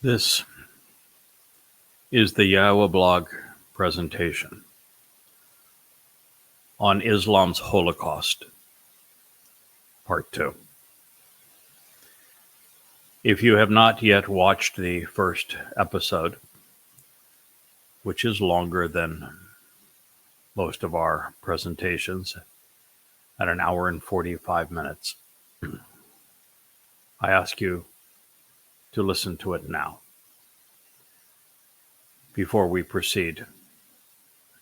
This is the YAHOWAH blog presentation on Islam's Holocaust, Part 2. If you have not yet watched the first episode, which is longer than most of our presentations, at an hour and 45 minutes, I ask you to listen to it now before we proceed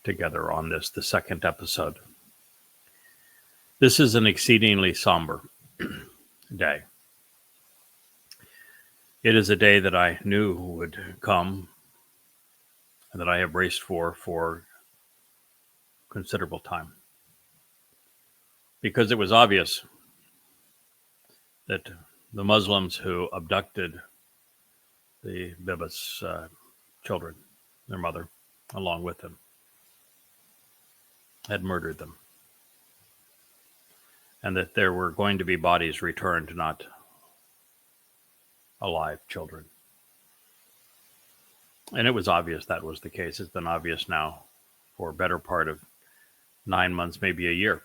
together on this, the second episode. This is an exceedingly somber day. It is a day that I knew would come and that I have braced for considerable time, because it was obvious that the Muslims who abducted the Babel's children, their mother, along with them, had murdered them, and that there were going to be bodies returned, not alive children. And it was obvious that was the case. It's been obvious now for a better part of 9 months, maybe a year,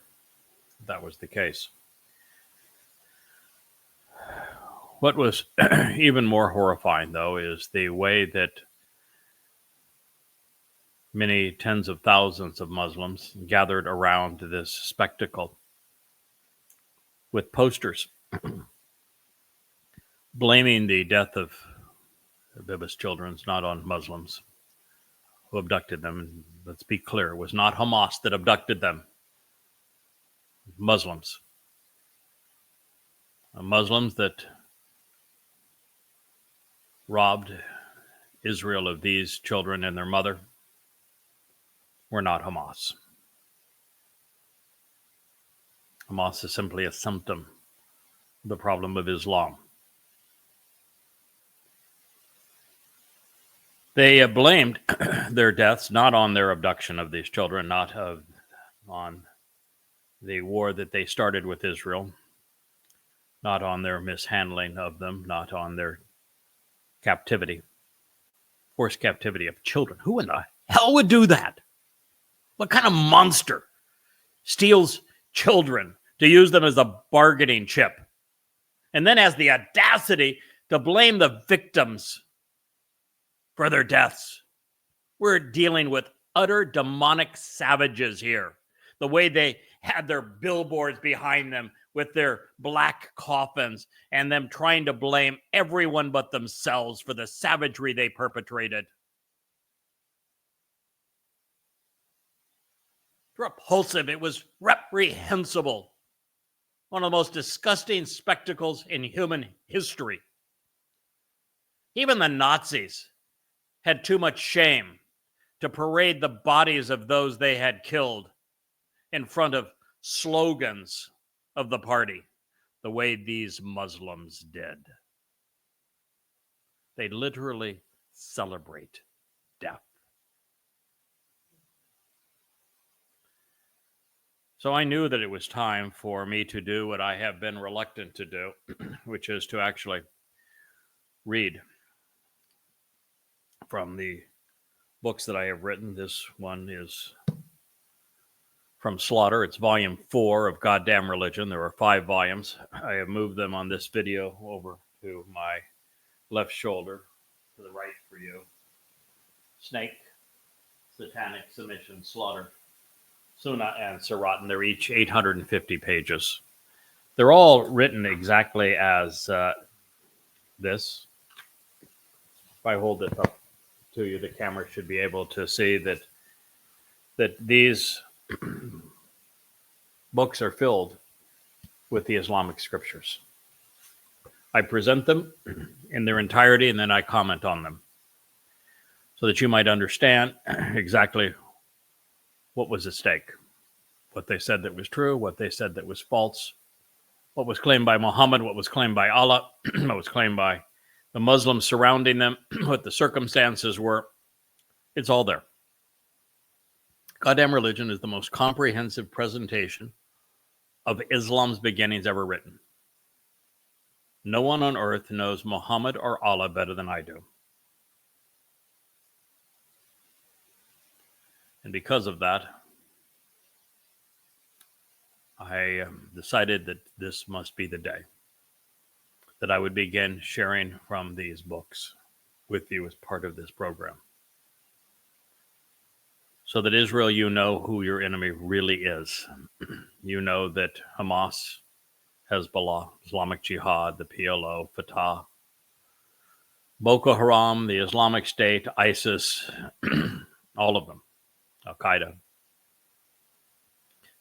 that was the case. What was even more horrifying, though, is the way that many tens of thousands of Muslims gathered around this spectacle with posters blaming the death of Babel's children not on Muslims who abducted them. And let's be clear, it was not Hamas that abducted them. Muslims. Muslims that robbed Israel of these children and their mother were not Hamas. Hamas is simply a symptom of the problem of Islam. They blamed their deaths not on their abduction of these children, not on the war that they started with Israel, not on their mishandling of them, not on their captivity, forced captivity of children. Who in the hell would do that? What kind of monster steals children to use them as a bargaining chip and then has the audacity to blame the victims for their deaths? We're dealing with utter demonic savages here. The way they had their billboards behind them with their black coffins and them trying to blame everyone but themselves for the savagery they perpetrated. Repulsive. It was reprehensible. One of the most disgusting spectacles in human history. Even the Nazis had too much shame to parade the bodies of those they had killed in front of slogans of the party the way these Muslims did. They literally celebrate death. So I knew that it was time for me to do what I have been reluctant to do, which is to actually read from the books that I have written. This one is from Slaughter. It's volume 4 of Goddamn Religion. There are 5 volumes. I have moved them on this video over to my left shoulder, to the right for you. Snake, Satanic Submission, Slaughter, Sunnah, and Siratan. They're each 850 pages. They're all written exactly as this. If I hold it up to you, the camera should be able to see that these books are filled with the Islamic scriptures. I present them in their entirety and then I comment on them so that you might understand exactly what was at stake, what they said that was true, what they said that was false, what was claimed by Muhammad, what was claimed by Allah, what was claimed by the Muslims surrounding them, what the circumstances were. It's all there. Goddamn Religion is the most comprehensive presentation of Islam's beginnings ever written. No one on earth knows Muhammad or Allah better than I do. And because of that, I decided that this must be the day that I would begin sharing from these books with you as part of this program. So that Israel, you know who your enemy really is. You know that Hamas, Hezbollah, Islamic Jihad, the PLO, Fatah, Boko Haram, the Islamic State, ISIS, all of them, Al-Qaeda,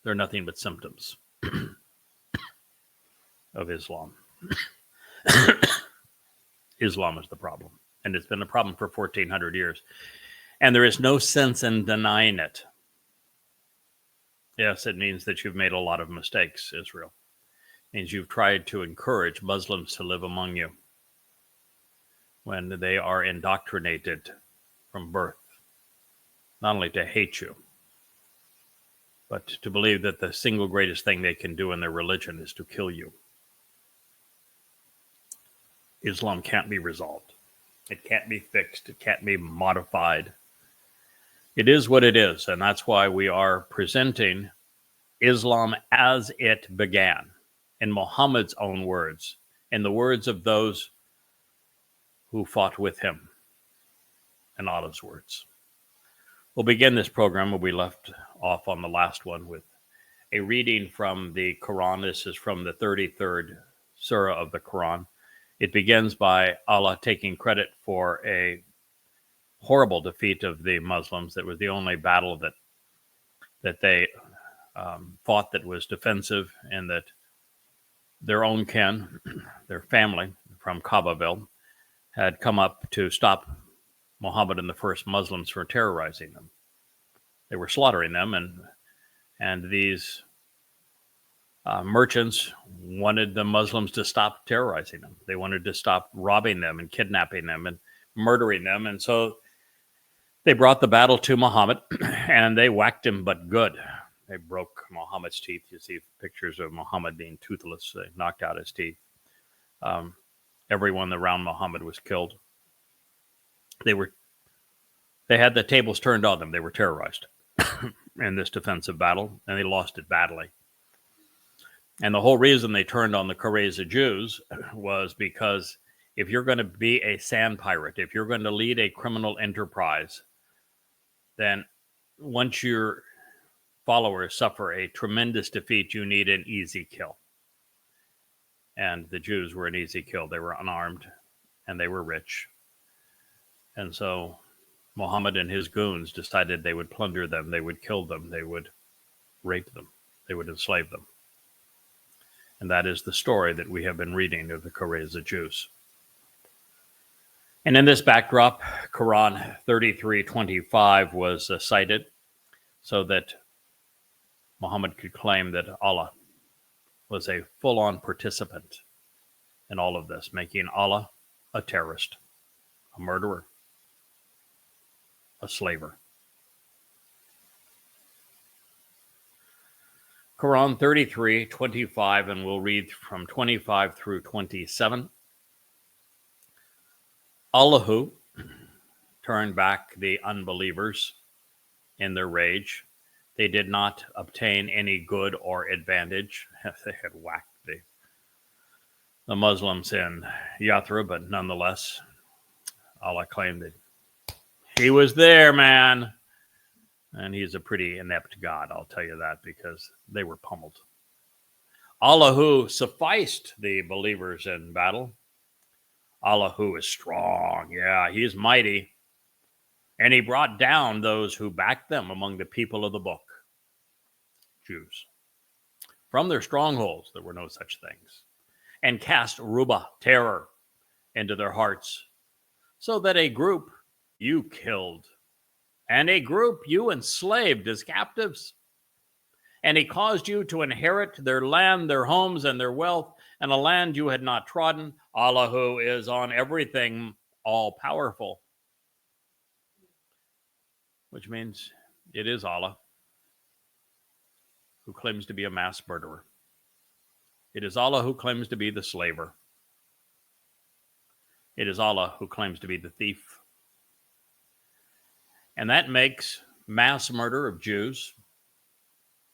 they're nothing but symptoms of Islam. Islam is the problem, and it's been a problem for 1,400 years. And there is no sense in denying it. Yes, it means that you've made a lot of mistakes, Israel. It means you've tried to encourage Muslims to live among you when they are indoctrinated from birth, not only to hate you, but to believe that the single greatest thing they can do in their religion is to kill you. Islam can't be resolved. It can't be fixed. It can't be modified. It is what it is, and that's why we are presenting Islam as it began, in Muhammad's own words, in the words of those who fought with him, in Allah's words. We'll begin this program where we left off on the last one with a reading from the Quran. This is from the 33rd surah of the Quran. It begins by Allah taking credit for a horrible defeat of the Muslims. That was the only battle that they fought that was defensive, and that their own kin, their family from Babel, had come up to stop Muhammad and the first Muslims from terrorizing them. They were slaughtering them, and these merchants wanted the Muslims to stop terrorizing them. They wanted to stop robbing them and kidnapping them and murdering them. And so they brought the battle to Muhammad, and they whacked him, but good. They broke Muhammad's teeth. You see pictures of Muhammad being toothless. They knocked out his teeth. Everyone around Muhammad was killed. They had the tables turned on them. They were terrorized in this defensive battle, and they lost it badly. And the whole reason they turned on the Crazy Jews was because if you're going to be a sand pirate, if you're going to lead a criminal enterprise, then once your followers suffer a tremendous defeat, you need an easy kill. And the Jews were an easy kill. They were unarmed, and they were rich. And so Muhammad and his goons decided they would plunder them, they would kill them, they would rape them, they would enslave them. And that is the story that we have been reading of the Crazy Jews. And in this backdrop, Quran 33:25 was cited so that Muhammad could claim that Allah was a full-on participant in all of this, making Allah a terrorist, a murderer, a slaver. Quran 33:25, and we'll read from 25 through 27. Allahu turned back the unbelievers in their rage. They did not obtain any good or advantage. They had whacked the Muslims in Yathrib, but nonetheless, Allah claimed that he was there, man. And he's a pretty inept God, I'll tell you that, because they were pummeled. Allahu sufficed the believers in battle. Allahu is strong. Yeah, he's mighty. And he brought down those who backed them among the people of the book, Jews. From their strongholds, there were no such things. And cast ruba, terror, into their hearts, so that a group you killed, and a group you enslaved as captives. And he caused you to inherit their land, their homes, and their wealth, and a land you had not trodden. Allahu is on everything all-powerful. Which means it is Allah who claims to be a mass murderer. It is Allah who claims to be the slaver. It is Allah who claims to be the thief. And that makes mass murder of Jews,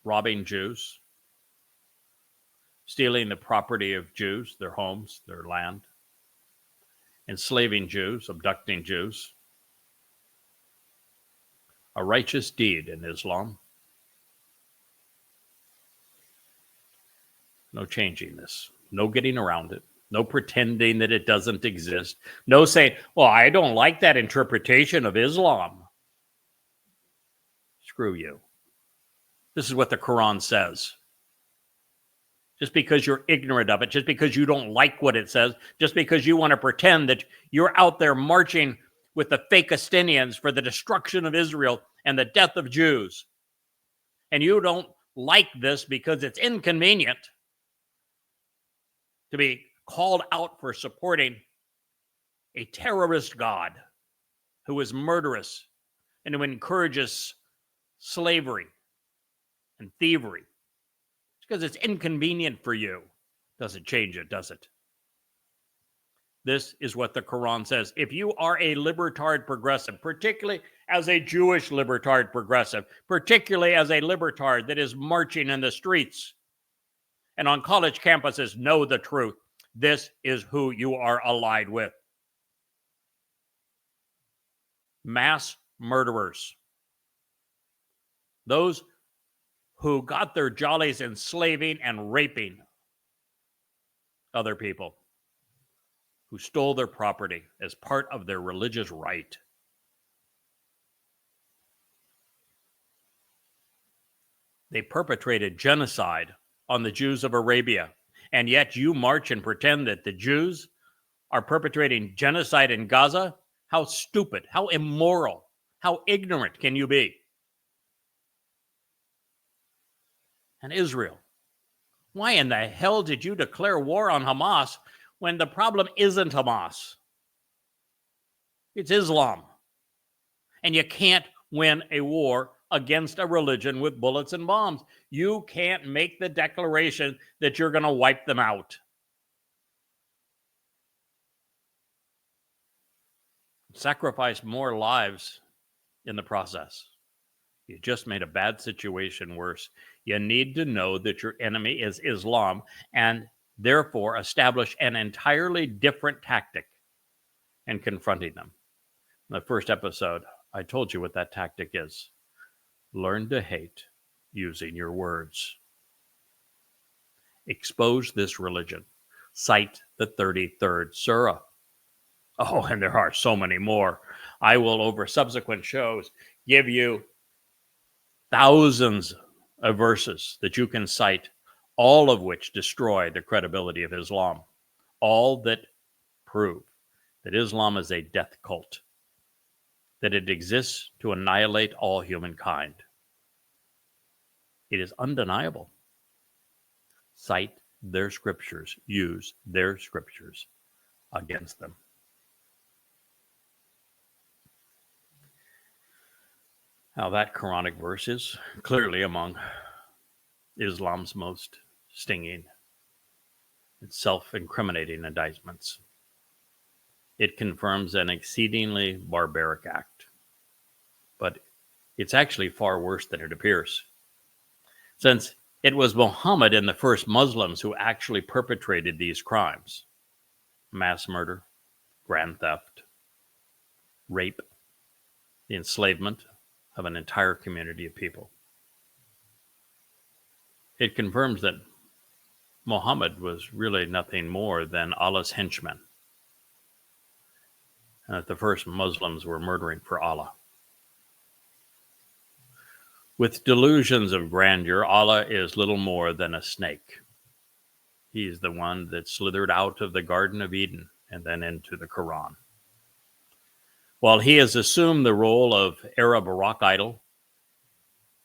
robbing Jews, stealing the property of Jews, their homes, their land, enslaving Jews, abducting Jews. A righteous deed in Islam. No changing this. No getting around it. No pretending that it doesn't exist. No saying, well, I don't like that interpretation of Islam. Screw you. This is what the Quran says. Just because you're ignorant of it, just because you don't like what it says, just because you want to pretend that you're out there marching with the fake Palestinians for the destruction of Israel and the death of Jews, and you don't like this because it's inconvenient to be called out for supporting a terrorist God who is murderous and who encourages slavery and thievery. It's because it's inconvenient for you. Doesn't change it, does it? This is what the Quran says. If you are a libertard progressive, particularly as a Jewish libertard progressive, particularly as a libertard that is marching in the streets and on college campuses, know the truth. This is who you are allied with. Mass murderers. Those who got their jollies enslaving and raping other people, who stole their property as part of their religious right. They perpetrated genocide on the Jews of Arabia, and yet you march and pretend that the Jews are perpetrating genocide in Gaza? How stupid, how immoral, how ignorant can you be? And Israel, why in the hell did you declare war on Hamas when the problem isn't Hamas? It's Islam. And you can't win a war against a religion with bullets and bombs. You can't make the declaration that you're going to wipe them out. Sacrifice more lives in the process. You just made a bad situation worse. You need to know that your enemy is Islam and therefore establish an entirely different tactic in confronting them. In the first episode, I told you what that tactic is. Learn to hate using your words. Expose this religion. Cite the 33rd Surah. Oh, and there are so many more. I will, over subsequent shows, give you thousands of verses that you can cite, all of which destroy the credibility of Islam. All that prove that Islam is a death cult, that it exists to annihilate all humankind. It is undeniable. Cite their scriptures, use their scriptures against them. Now, that Quranic verse is clearly among Islam's most stinging and self-incriminating indictments. It confirms an exceedingly barbaric act, but it's actually far worse than it appears, since it was Muhammad and the first Muslims who actually perpetrated these crimes: mass murder, grand theft, rape, the enslavement of an entire community of people. It confirms that Muhammad was really nothing more than Allah's henchman, and that the first Muslims were murdering for Allah. With delusions of grandeur, Allah is little more than a snake. He is the one that slithered out of the Garden of Eden and then into the Quran. While he has assumed the role of Arab rock idol,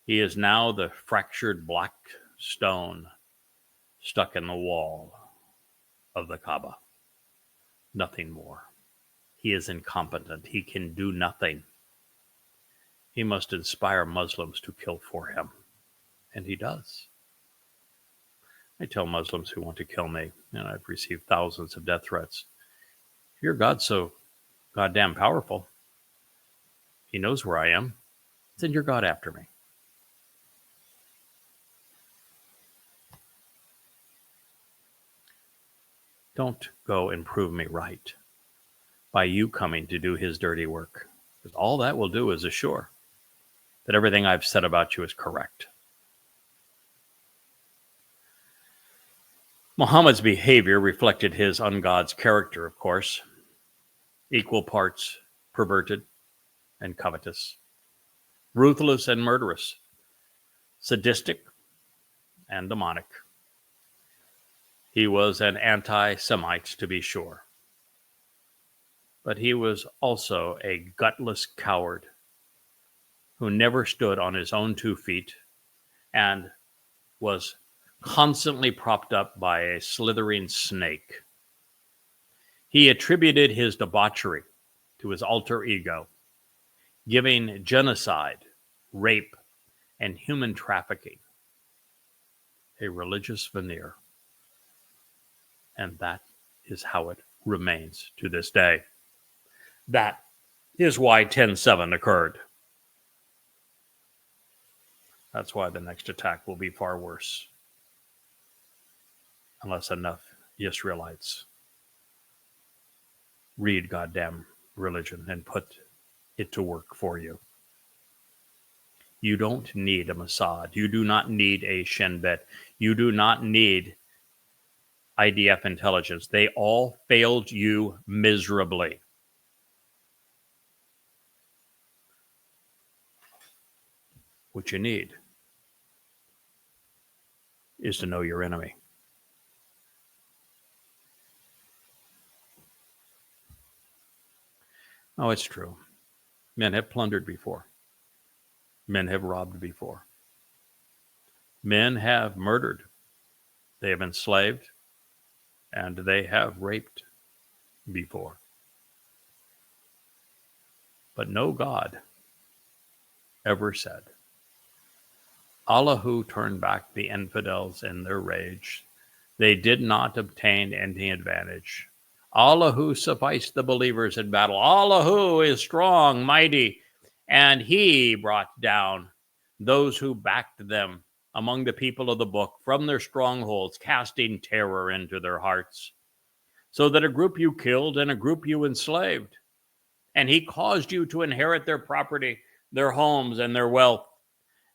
he is now the fractured black stone stuck in the wall of the Kaaba. Nothing more. He is incompetent. He can do nothing. He must inspire Muslims to kill for him. And he does. I tell Muslims who want to kill me, and I've received thousands of death threats, if your God's so goddamn powerful, he knows where I am. Send your God after me. Don't go and prove me right by you coming to do his dirty work. Because all that will do is assure that everything I've said about you is correct. Muhammad's behavior reflected his ungod's character, of course, equal parts perverted and covetous, ruthless and murderous, sadistic and demonic. He was an anti-Semite, to be sure, but he was also a gutless coward who never stood on his own 2 feet and was constantly propped up by a slithering snake. He attributed his debauchery to his alter ego, giving genocide, rape, and human trafficking a religious veneer. And that is how it remains to this day. That is why 10/7 occurred. That's why the next attack will be far worse. Unless enough Israelites read goddamn religion and put it to work for you. You don't need a Mossad. You do not need a Shin Bet. You do not need IDF intelligence. They all failed you miserably. What you need is to know your enemy. Oh, it's true. Men have plundered before. Men have robbed before. Men have murdered. They have enslaved. And they have raped before. But no God ever said, Allahu turned back the infidels in their rage. They did not obtain any advantage. Allahu sufficed the believers in battle. Allahu is strong, mighty, and he brought down those who backed them among the people of the book from their strongholds, casting terror into their hearts, so that a group you killed and a group you enslaved. And he caused you to inherit their property, their homes, and their wealth,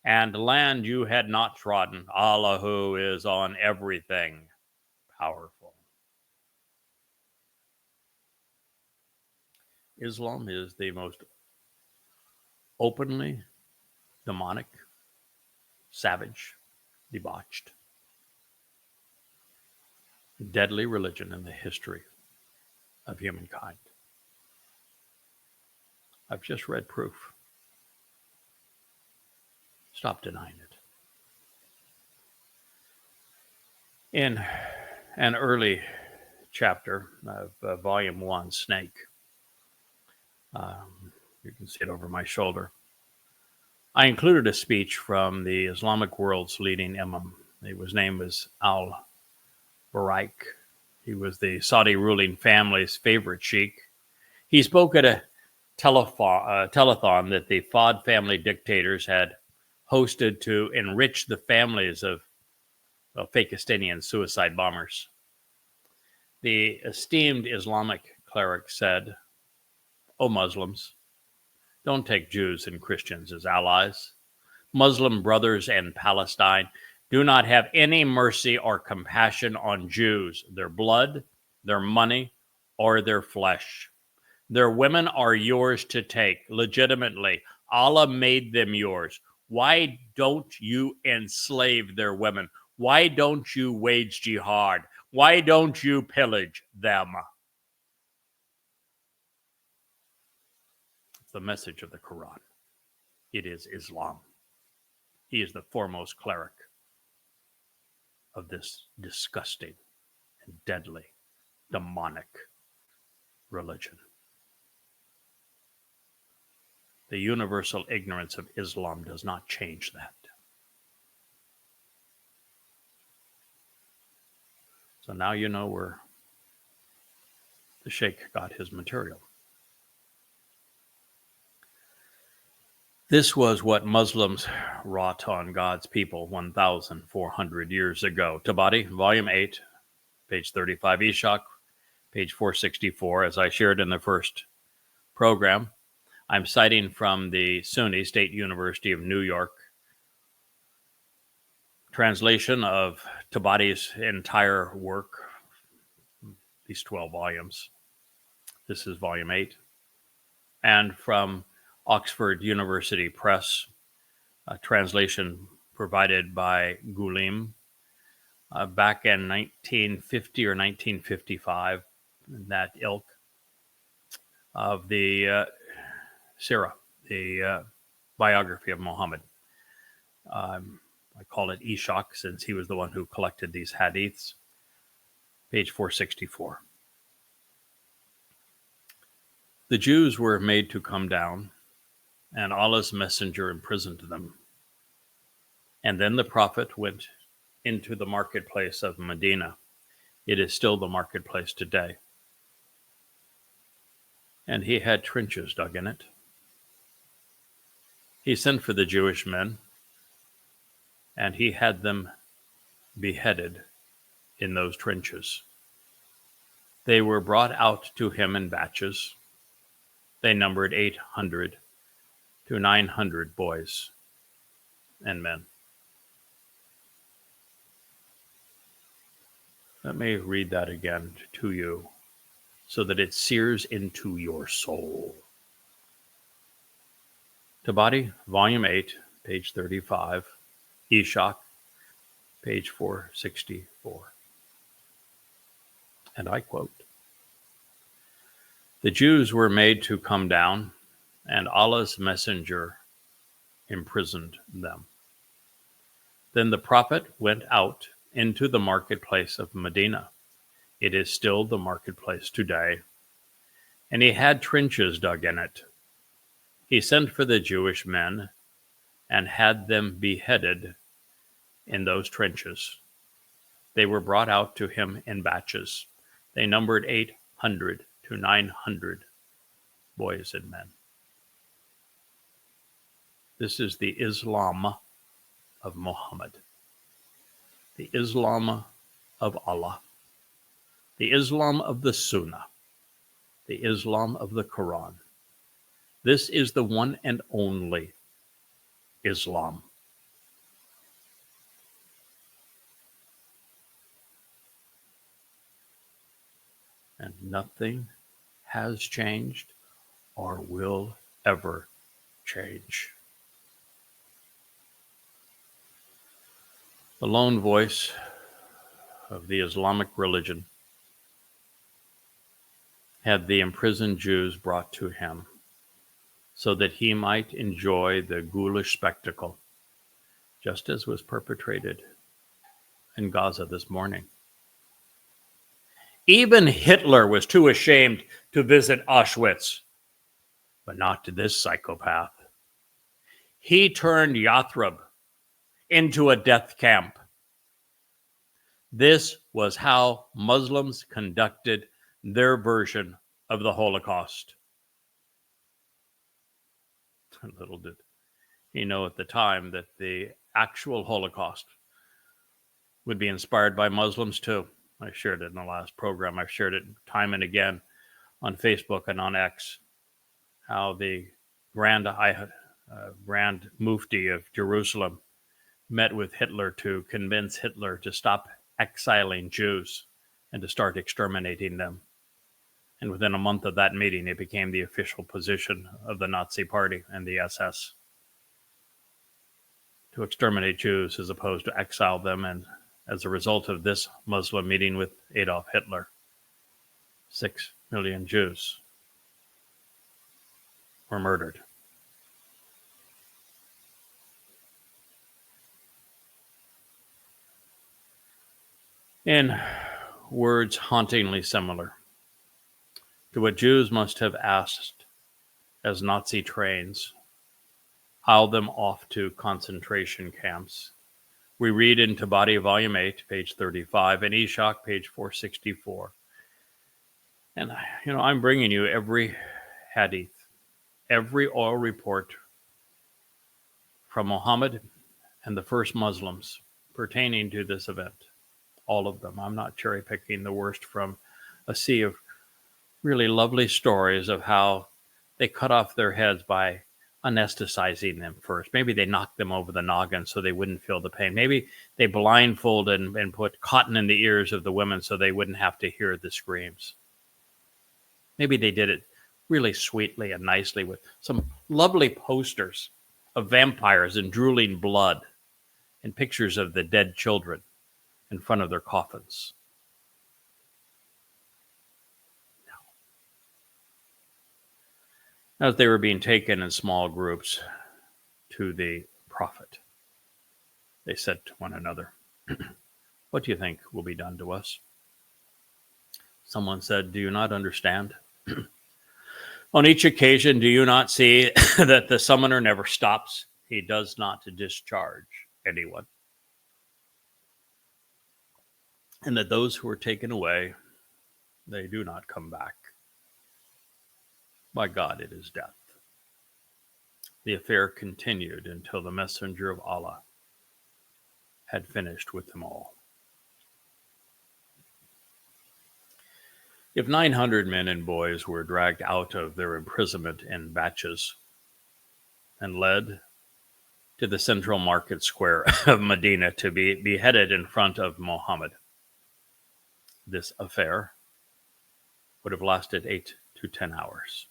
and land you had not trodden. Allahu is on everything powerful. Islam is the most openly demonic, savage, debauched, deadly religion in the history of humankind. I've just read proof. Stop denying it. In an early chapter of Volume 1, Snake, you can see it over my shoulder, I included a speech from the Islamic world's leading imam. His name was al-Baraik. He was the Saudi ruling family's favorite sheikh. He spoke at a telethon that the Fahd family dictators had hosted to enrich the families of Pakistani suicide bombers. The esteemed Islamic cleric said, "O Muslims, don't take Jews and Christians as allies. Muslim brothers in Palestine do not have any mercy or compassion on Jews, their blood, their money, or their flesh. Their women are yours to take legitimately. Allah made them yours. Why don't you enslave their women? Why don't you wage jihad? Why don't you pillage them?" It's the message of the Quran. It is Islam. He is the foremost cleric of this disgusting and deadly, demonic religion. The universal ignorance of Islam does not change that. So now you know where the Sheikh got his material. This was what Muslims wrought on God's people 1,400 years ago. Tabari, Volume 8, page 35, Ishak, page 464. As I shared in the first program, I'm citing from the SUNY State University of New York translation of Tabari's entire work, these 12 volumes. This is Volume 8. And from Oxford University Press, a translation provided by Gulim back in 1950 or 1955, that ilk of the Sirah, the biography of Muhammad. I call it Ishaq since he was the one who collected these hadiths. Page 464. The Jews were made to come down, and Allah's messenger imprisoned them. And then the prophet went into the marketplace of Medina. It is still the marketplace today. And he had trenches dug in it. He sent for the Jewish men, and he had them beheaded in those trenches. They were brought out to him in batches. They numbered 800 to 900 boys and men. Let me read that again to you so that it sears into your soul. Tabari, Volume 8, page 35, Ishaq, page 464. And I quote, "The Jews were made to come down, and Allah's messenger imprisoned them. Then the prophet went out into the marketplace of Medina. It is still the marketplace today. And he had trenches dug in it. He sent for the Jewish men and had them beheaded in those trenches. They were brought out to him in batches. They numbered 800 to 900 boys and men." This is the Islam of Muhammad, the Islam of Allah, the Islam of the Sunnah, the Islam of the Quran. This is the one and only Islam. And nothing has changed or will ever change. The lone voice of the Islamic religion had the imprisoned Jews brought to him so that he might enjoy the ghoulish spectacle, just as was perpetrated in Gaza this morning. Even Hitler was too ashamed to visit Auschwitz, but not to this psychopath. He turned Yathrib into a death camp. This was how Muslims conducted their version of the Holocaust. Little did he know at the time that the actual Holocaust would be inspired by Muslims too. I shared it in the last program. I've shared it time and again on Facebook and on X, how the Grand Mufti of Jerusalem met with Hitler to convince Hitler to stop exiling Jews and to start exterminating them. And within a month of that meeting, it became the official position of the Nazi Party and the SS to exterminate Jews as opposed to exile them. And as a result of this Muslim meeting with Adolf Hitler, 6 million Jews were murdered. In words hauntingly similar to what Jews must have asked as Nazi trains hauled them off to concentration camps, we read in Tabari, Volume 8, page 35, and Ishaq, page 464. And, I'm bringing you every hadith, every oral report from Muhammad and the first Muslims pertaining to this event. All of them. I'm not cherry picking the worst from a sea of really lovely stories of how they cut off their heads by anesthetizing them first. Maybe they knocked them over the noggin so they wouldn't feel the pain. Maybe they blindfolded and put cotton in the ears of the women so they wouldn't have to hear the screams. Maybe they did it really sweetly and nicely with some lovely posters of vampires and drooling blood and pictures of the dead children in front of their coffins. As they were being taken in small groups to the prophet, they said to one another, "What do you think will be done to us?" Someone said, "Do you not understand? On each occasion, do you not see that the summoner never stops? He does not discharge anyone. And that those who are taken away, they do not come back. By God, it is death." The affair continued until the messenger of Allah had finished with them all. If 900 men and boys were dragged out of their imprisonment in batches and led to the central market square of Medina to be beheaded in front of Muhammad, this affair would have lasted 8 to 10 hours.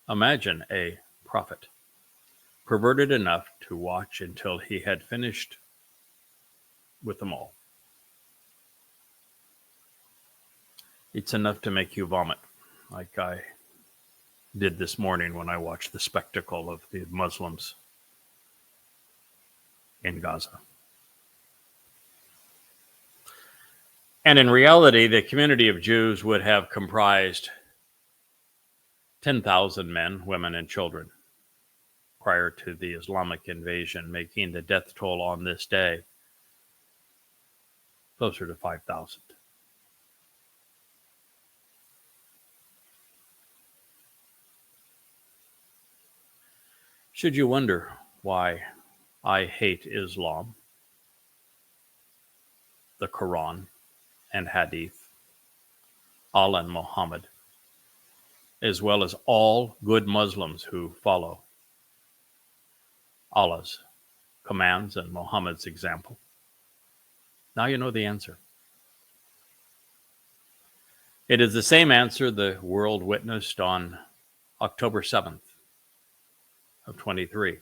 Imagine a prophet, perverted enough to watch until he had finished with them all. It's enough to make you vomit, like I did this morning when I watched the spectacle of the Muslims in Gaza. And in reality, the community of Jews would have comprised 10,000 men, women, and children prior to the Islamic invasion, making the death toll on this day closer to 5,000. Should you wonder why I hate Islam, the Quran and Hadith, Allah and Muhammad, as well as all good Muslims who follow Allah's commands and Muhammad's example? Now you know the answer. It is the same answer the world witnessed on October 7th of 23.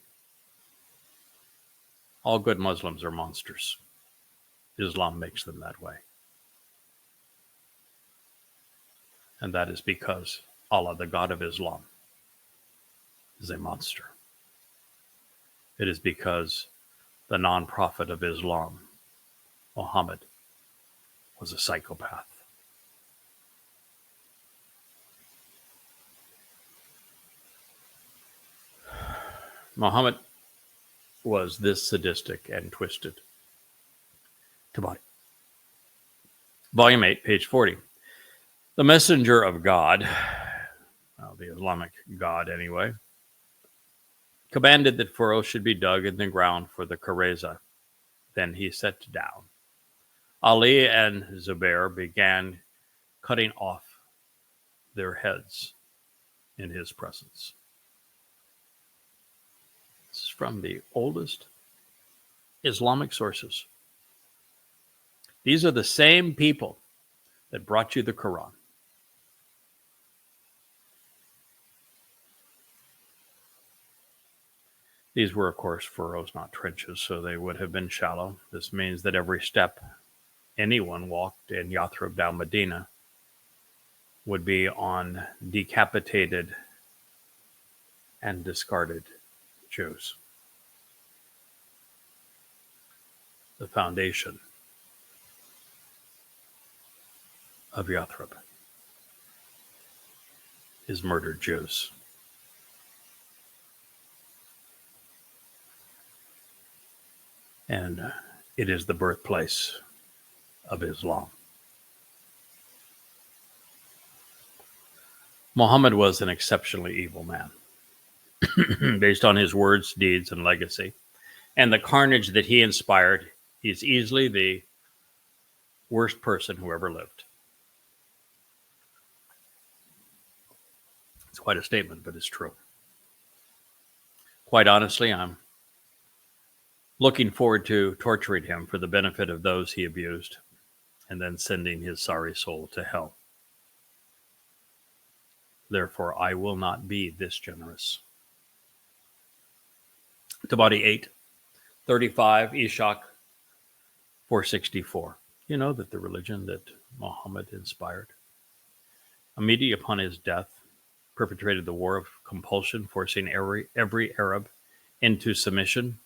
All good Muslims are monsters. Islam makes them that way. And that is because Allah, the God of Islam, is a monster. It is because the non-prophet of Islam, Muhammad, was a psychopath. Muhammad was this sadistic and twisted. Tabari. Volume 8, page 40. The messenger of God, the Islamic God anyway, commanded that furrows should be dug in the ground for the Kareza. Then he sat down. Ali and Zubair began cutting off their heads in his presence. This is from the oldest Islamic sources. These are the same people that brought you the Quran. These were, of course, furrows, not trenches, so they would have been shallow. This means that every step anyone walked in Yathrib down Medina would be on decapitated and discarded Jews. The foundation of Yathrib is murdered Jews. And it is the birthplace of Islam. Muhammad was an exceptionally evil man. based on his words, deeds, and legacy, and the carnage that he inspired, he's easily the worst person who ever lived. It's quite a statement, but it's true. Quite honestly, I'm looking forward to torturing him for the benefit of those he abused, and then sending his sorry soul to hell. Therefore, I will not be this generous. Tabari 8:35, Ishak 4:64. You know that the religion that Muhammad inspired, immediately upon his death, perpetrated the war of compulsion, forcing every Arab into submission,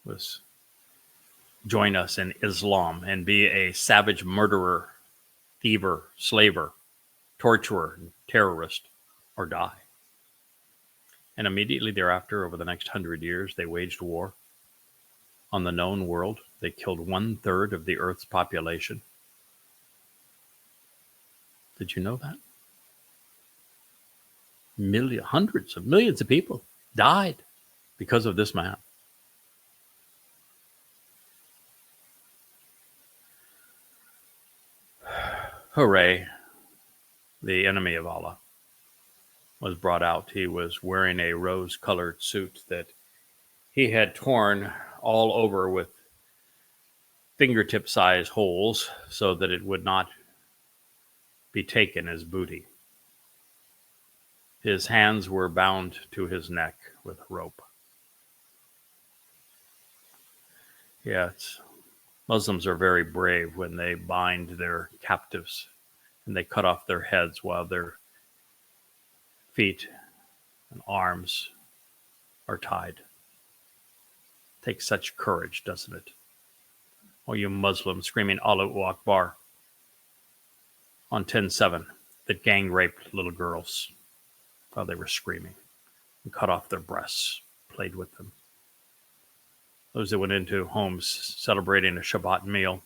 was join us in Islam and be a savage murderer, thiever, slaver, torturer, terrorist, or die. And immediately thereafter, over the next 100 years, they waged war on the known world. They killed 1/3 of the Earth's population. Did you know that? Hundreds of millions of people died because of this man. Hooray, the enemy of Allah was brought out. He was wearing a rose-colored suit that he had torn all over with fingertip-sized holes so that it would not be taken as booty. His hands were bound to his neck with a rope. Yes, Muslims are very brave when they bind their captives and they cut off their heads while their feet and arms are tied. It takes such courage, doesn't it? Oh, you Muslims screaming Allahu Akbar on 10/7 that gang raped little girls while they were screaming and cut off their breasts, played with them. Those that went into homes celebrating a Shabat meal,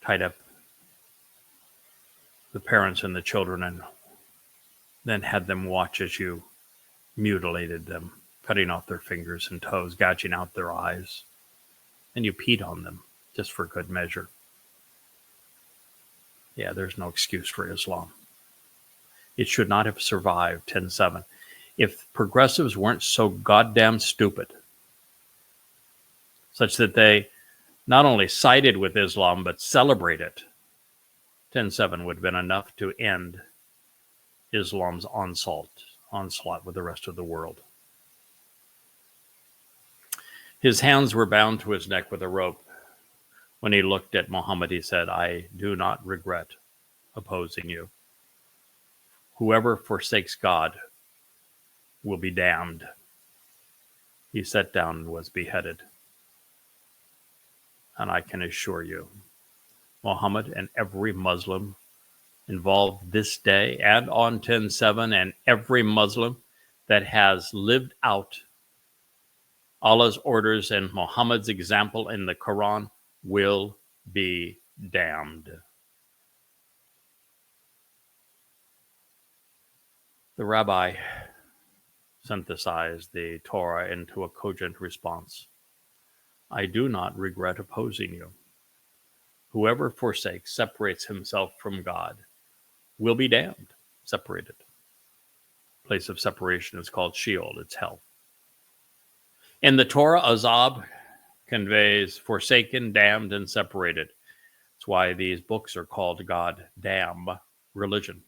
tied up the parents and the children, and then had them watch as you mutilated them, cutting off their fingers and toes, gouging out their eyes. And you peed on them just for good measure. Yeah, there's no excuse for Islam. It should not have survived 10/7. If progressives weren't so goddamn stupid, such that they not only sided with Islam, but celebrate it, 10/7 would have been enough to end Islam's onslaught with the rest of the world. His hands were bound to his neck with a rope. When he looked at Muhammad, he said, I do not regret opposing you. Whoever forsakes God will be damned. He sat down and was beheaded. And I can assure you, Muhammad and every Muslim involved this day and on 10/7, and every Muslim that has lived out Allah's orders and Muhammad's example in the Quran will be damned. The rabbi synthesized the Torah into a cogent response. I do not regret opposing you. Whoever forsakes, separates himself from God, will be damned, separated. Place of separation is called Sheol, it's hell. In the Torah, azab conveys forsaken, damned, and separated. That's why these books are called God damn religion.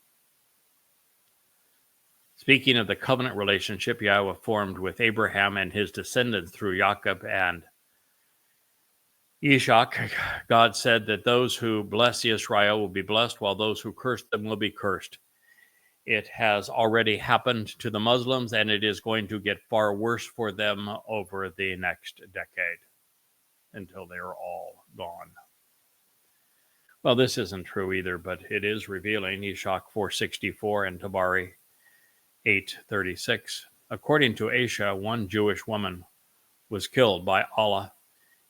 Speaking of the covenant relationship Yahweh formed with Abraham and his descendants through Jacob and Ishak, God said that those who bless Israel will be blessed, while those who curse them will be cursed. It has already happened to the Muslims, and it is going to get far worse for them over the next decade until they are all gone. Well, this isn't true either, but it is revealing. Ishak 4:64 and Tabari 8:36. According to Aisha, one Jewish woman was killed by Allah.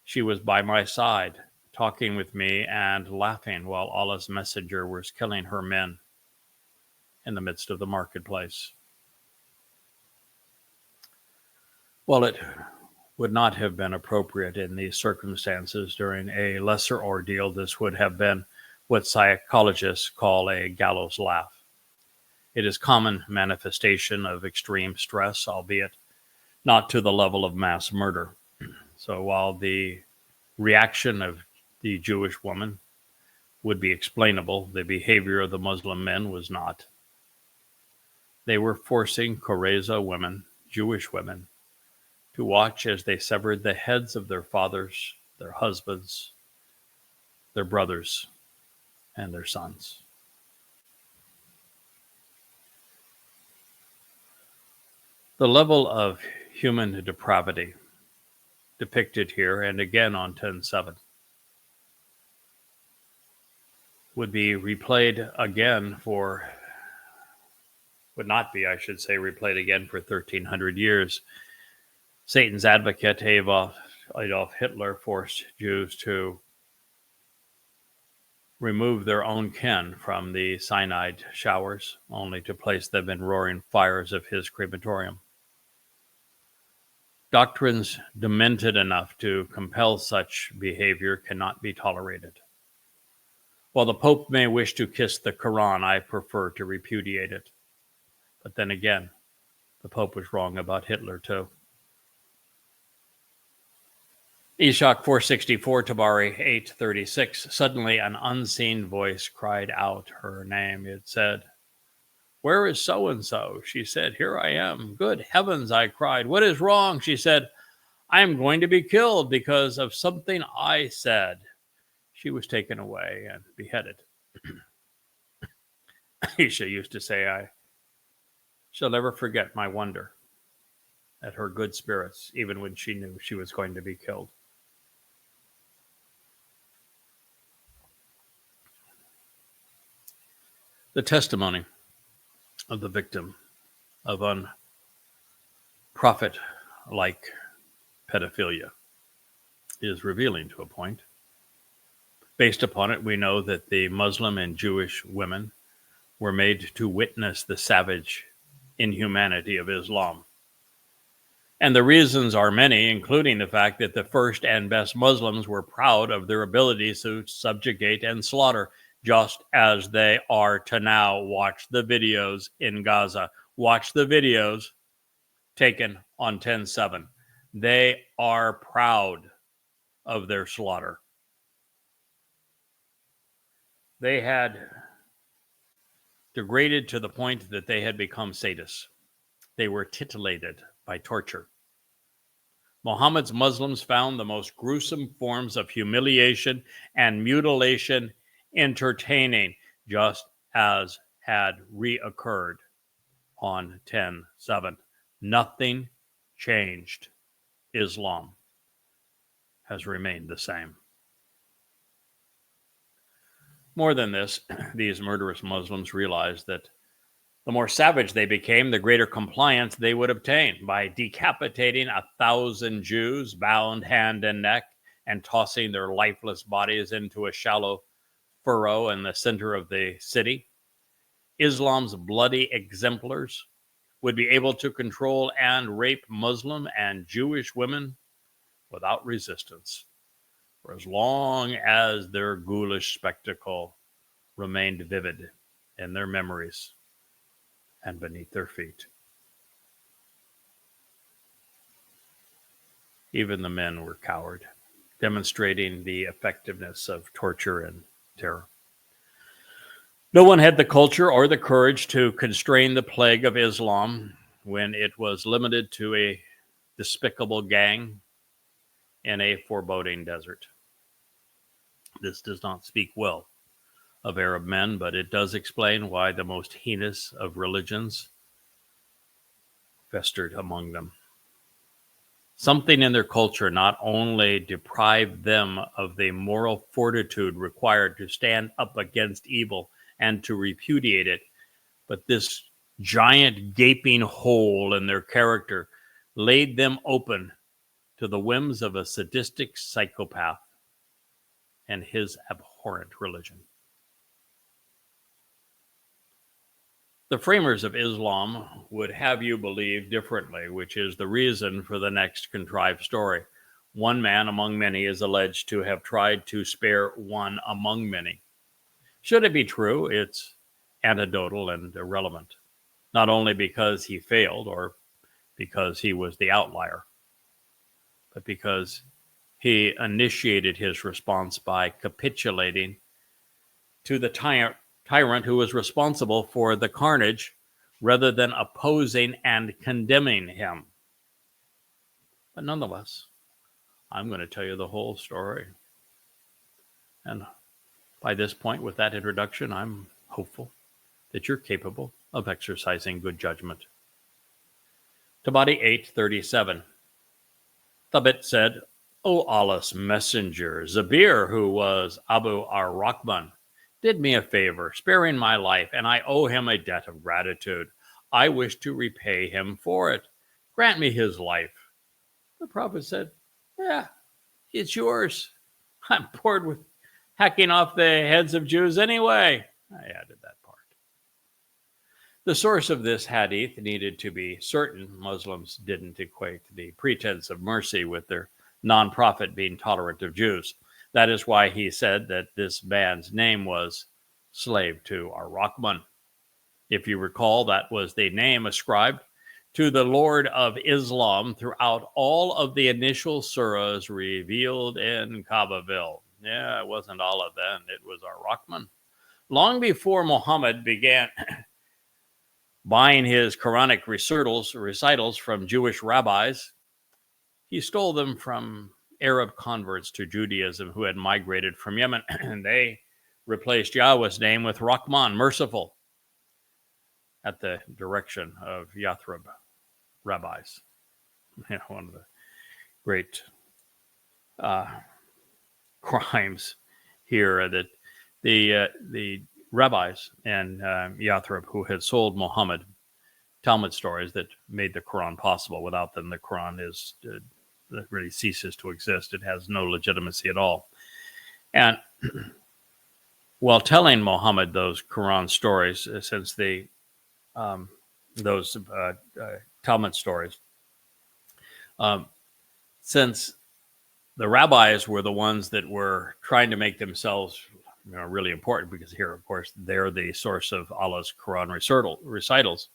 She was by my side, talking with me and laughing while Allah's messenger was killing her men. in the midst of the marketplace. Well, it would not have been appropriate in these circumstances during a lesser ordeal. This would have been what psychologists call a gallows laugh. It is common manifestation of extreme stress, albeit not to the level of mass murder. So while the reaction of the Jewish woman would be explainable, the behavior of the Muslim men was not. They were forcing Koreza women, Jewish women, to watch as they severed the heads of their fathers, their husbands, their brothers, and their sons. The level of human depravity depicted here and again on 10:7 would be replayed again would not be, I should say, replayed again for 1,300 years. Satan's advocate, Adolf Hitler, forced Jews to remove their own kin from the cyanide showers, only to place them in roaring fires of his crematorium. Doctrines demented enough to compel such behavior cannot be tolerated. While the Pope may wish to kiss the Quran, I prefer to repudiate it. But then again, the Pope was wrong about Hitler too. Ishak 464, Tabari 836. Suddenly an unseen voice cried out her name. It said, "Where is so-and-so?" She said, "Here I am." "Good heavens," I cried. "What is wrong?" She said, "I am going to be killed because of something I said." She was taken away and beheaded. Isha used to say, "I shall never forget my wonder at her good spirits, even when she knew she was going to be killed." The testimony of the victim of unprophet-like pedophilia is revealing to a point. Based upon it, we know that the Muslim and Jewish women were made to witness the savage inhumanity of Islam. And the reasons are many, including the fact that the first and best Muslims were proud of their ability to subjugate and slaughter, just as they are to now. Watch the videos in Gaza. Watch the videos taken on 10/7. They are proud of their slaughter. They had degraded to the point that they had become sadists. They were titillated by torture. Muhammad's Muslims found the most gruesome forms of humiliation and mutilation entertaining, just as had reoccurred on 10/7. Nothing changed. Islam has remained the same. More than this, these murderous Muslims realized that the more savage they became, the greater compliance they would obtain by decapitating 1,000 Jews, bound hand and neck, and tossing their lifeless bodies into a shallow furrow in the center of the city. Islam's bloody exemplars would be able to control and rape Muslim and Jewish women without resistance, for as long as their ghoulish spectacle remained vivid in their memories and beneath their feet. Even the men were cowed, demonstrating the effectiveness of torture and terror. No one had the culture or the courage to constrain the plague of Islam when it was limited to a despicable gang in a foreboding desert. This does not speak well of Arab men, but it does explain why the most heinous of religions festered among them. Something in their culture not only deprived them of the moral fortitude required to stand up against evil and to repudiate it, but this giant gaping hole in their character laid them open to the whims of a sadistic psychopath and his abhorrent religion. The framers of Islam would have you believe differently, which is the reason for the next contrived story. One man among many is alleged to have tried to spare one among many. Should it be true, it's anecdotal and irrelevant, not only because he failed or because he was the outlier, but because he initiated his response by capitulating to the tyrant who was responsible for the carnage rather than opposing and condemning him. But nonetheless, I'm going to tell you the whole story. And by this point, with that introduction, I'm hopeful that you're capable of exercising good judgment. Tabari 8:37. Thabit said, O Allah's messenger, Zabir, who was Abu ar-Rahman, did me a favor, sparing my life, and I owe him a debt of gratitude. I wish to repay him for it. Grant me his life. The prophet said, yeah, it's yours. I'm bored with hacking off the heads of Jews anyway. I added that part. The source of this hadith needed to be certain. Muslims didn't equate the pretense of mercy with their non-prophet being tolerant of Jews. That is why he said that this man's name was slave to ar-Rahman. If you recall, that was the name ascribed to the Lord of Islam throughout all of the initial surahs revealed in Babel. Yeah, it wasn't Allah then, it was ar-Rahman. Long before Muhammad began buying his Quranic recitals from Jewish rabbis, he stole them from Arab converts to Judaism who had migrated from Yemen, and they replaced Yahweh's name with Rahman, merciful, at the direction of Yathrib rabbis. One of the great crimes here that the rabbis and Yathrib who had sold Muhammad Talmud stories that made the Quran possible. Without them, the Quran is that really ceases to exist. It has no legitimacy at all. And while telling Muhammad those Quran stories, since those Talmud stories, since the rabbis were the ones that were trying to make themselves really important, because here, of course, they're the source of Allah's Quran recitals.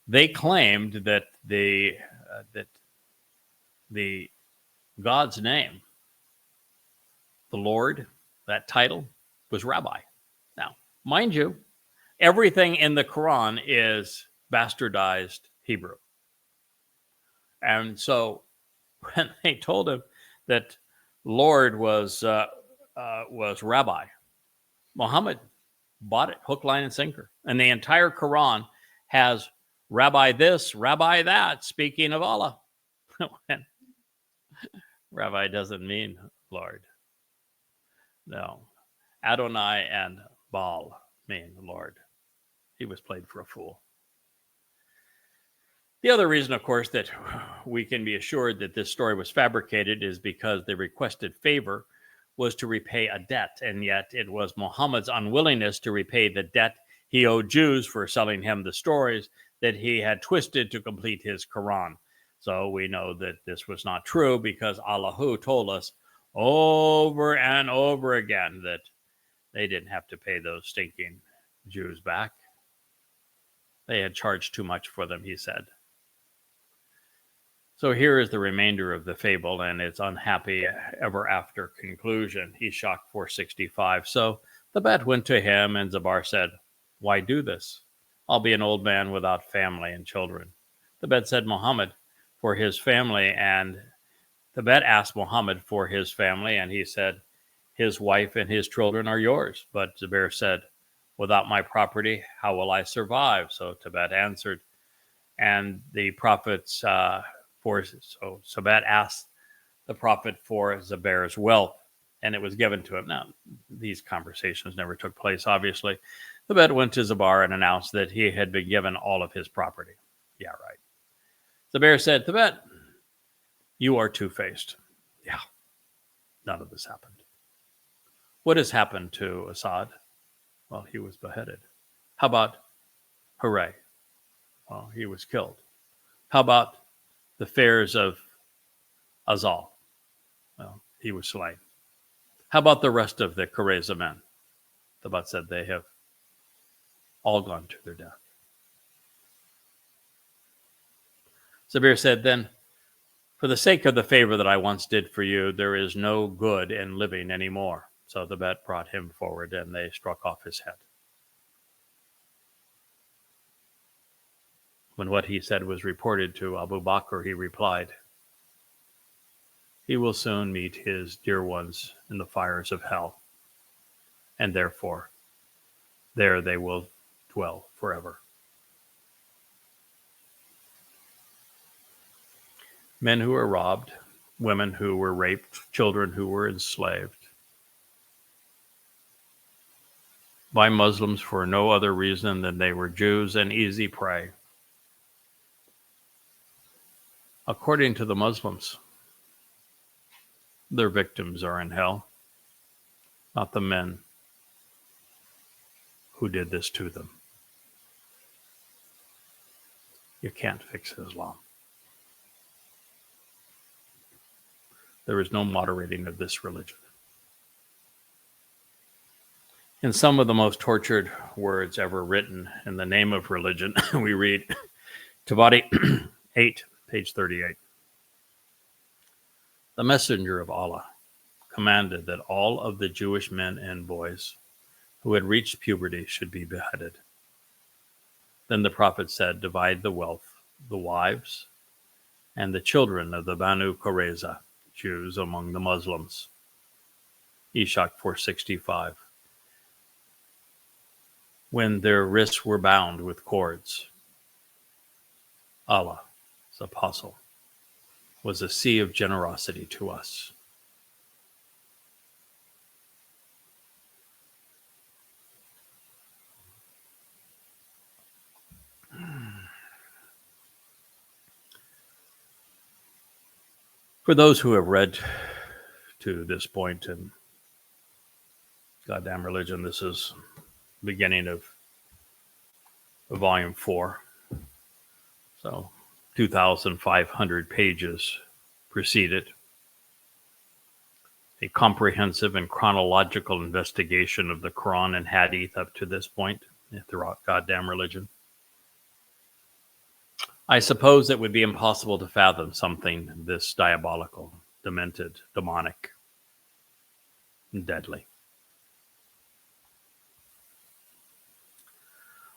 They claimed that the God's name, the Lord, that title, was Rabbi. Now, mind you, everything in the Quran is bastardized Hebrew. And so when they told him that Lord was Rabbi, Muhammad bought it hook, line, and sinker. And the entire Quran has Rabbi this, Rabbi that, speaking of Allah. Rabbi doesn't mean Lord. No. Adonai and Baal mean Lord. He was played for a fool. The other reason, of course, that we can be assured that this story was fabricated is because the requested favor was to repay a debt, and yet it was Muhammad's unwillingness to repay the debt he owed Jews for selling him the stories that he had twisted to complete his Quran. So we know that this was not true because Allahu told us over and over again that they didn't have to pay those stinking Jews back. They had charged too much for them, he said. So here is the remainder of the fable and its unhappy ever after conclusion. Ishak 465. So the bet went to him, and Zabar said, why do this? I'll be an old man without family and children. The bet said Muhammad for his family, and the bet asked Muhammad for his family, and he said, his wife and his children are yours. But Zubair said, without my property, how will I survive? So Tibet answered, and the prophets so Sabat asked the prophet for Zubair's wealth, and it was given to him. Now, these conversations never took place, obviously. Tibet went to Zubair and announced that he had been given all of his property. Yeah, right. Zubair said, Tibet, you are two-faced. Yeah, none of this happened. What has happened to Assad? Well, he was beheaded. How about Hooray. Well, he was killed. How about the fairs of Azal? Well, he was slain. How about the rest of the Kareza men? The Bat said they have all gone to their death. Zabir said, then, for the sake of the favor that I once did for you, there is no good in living anymore. So the Bet brought him forward, and they struck off his head. When what he said was reported to Abu Bakr, he replied, he will soon meet his dear ones in the fires of hell, and therefore there they will dwell forever. Men who were robbed, women who were raped, children who were enslaved by Muslims for no other reason than they were Jews and easy prey. According to the Muslims, their victims are in hell, not the men who did this to them. You can't fix Islam. There is no moderating of this religion. In some of the most tortured words ever written in the name of religion, we read, Tabari 8, page 38. The messenger of Allah commanded that all of the Jewish men and boys who had reached puberty should be beheaded. Then the Prophet said, divide the wealth, the wives, and the children of the Banu Qurayza, Jews, among the Muslims. Ishaq 465. When their wrists were bound with cords, Allah's apostle was a sea of generosity to us. For those who have read to this point in Goddamn Religion, this is the beginning of volume 4. So 2,500 pages preceded. A comprehensive and chronological investigation of the Quran and Hadith up to this point throughout Goddamn Religion. I suppose it would be impossible to fathom something this diabolical, demented, demonic, and deadly.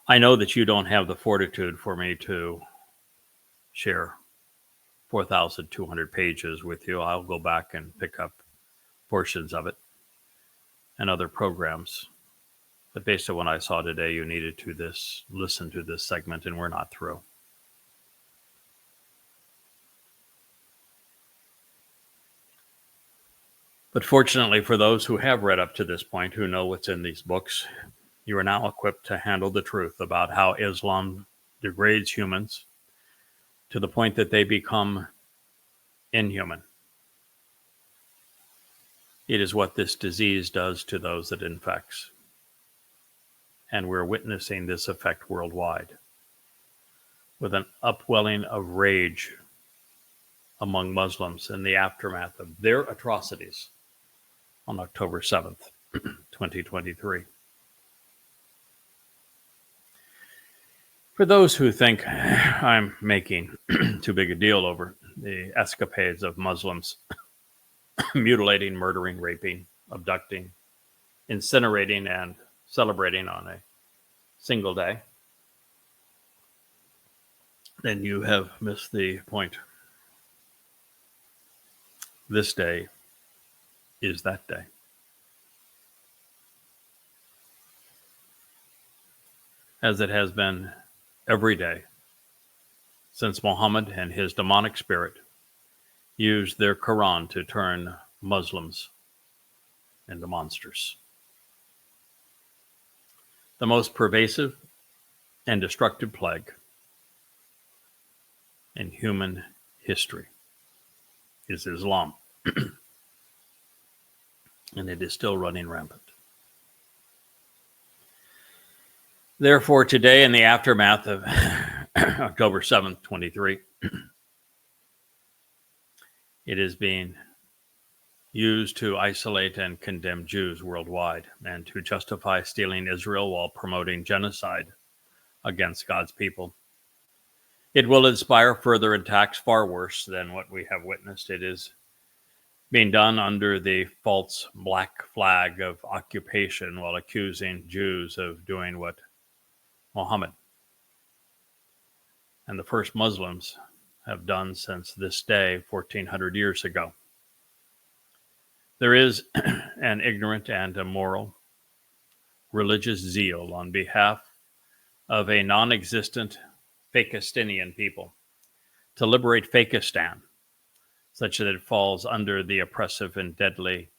I know that you don't have the fortitude for me to share 4,200 pages with you. I'll go back and pick up portions of it and other programs. But based on what I saw today, you needed to listen to this segment, and we're not through. But fortunately for those who have read up to this point, who know what's in these books, you are now equipped to handle the truth about how Islam degrades humans to the point that they become inhuman. It is what this disease does to those it infects. And we're witnessing this effect worldwide, with an upwelling of rage among Muslims in the aftermath of their atrocities on October 7th, 2023. For those who think I'm making too big a deal over the escapades of Muslims mutilating, murdering, raping, abducting, incinerating, and celebrating on a single day, then you have missed the point. This day is that day. As it has been every day since Muhammad and his demonic spirit used their Quran to turn Muslims into monsters. The most pervasive and destructive plague in human history is Islam. And it is still running rampant. Therefore, today, in the aftermath of October 7th, 23, it is being used to isolate and condemn Jews worldwide and to justify stealing Israel while promoting genocide against God's people. It will inspire further attacks far worse than what we have witnessed. It is being done under the false black flag of occupation while accusing Jews of doing what Muhammad and the first Muslims have done since this day 1400 years ago. There is an ignorant and immoral religious zeal on behalf of a non-existent Fakistinian people to liberate Fakistan, such that it falls under the oppressive and deadly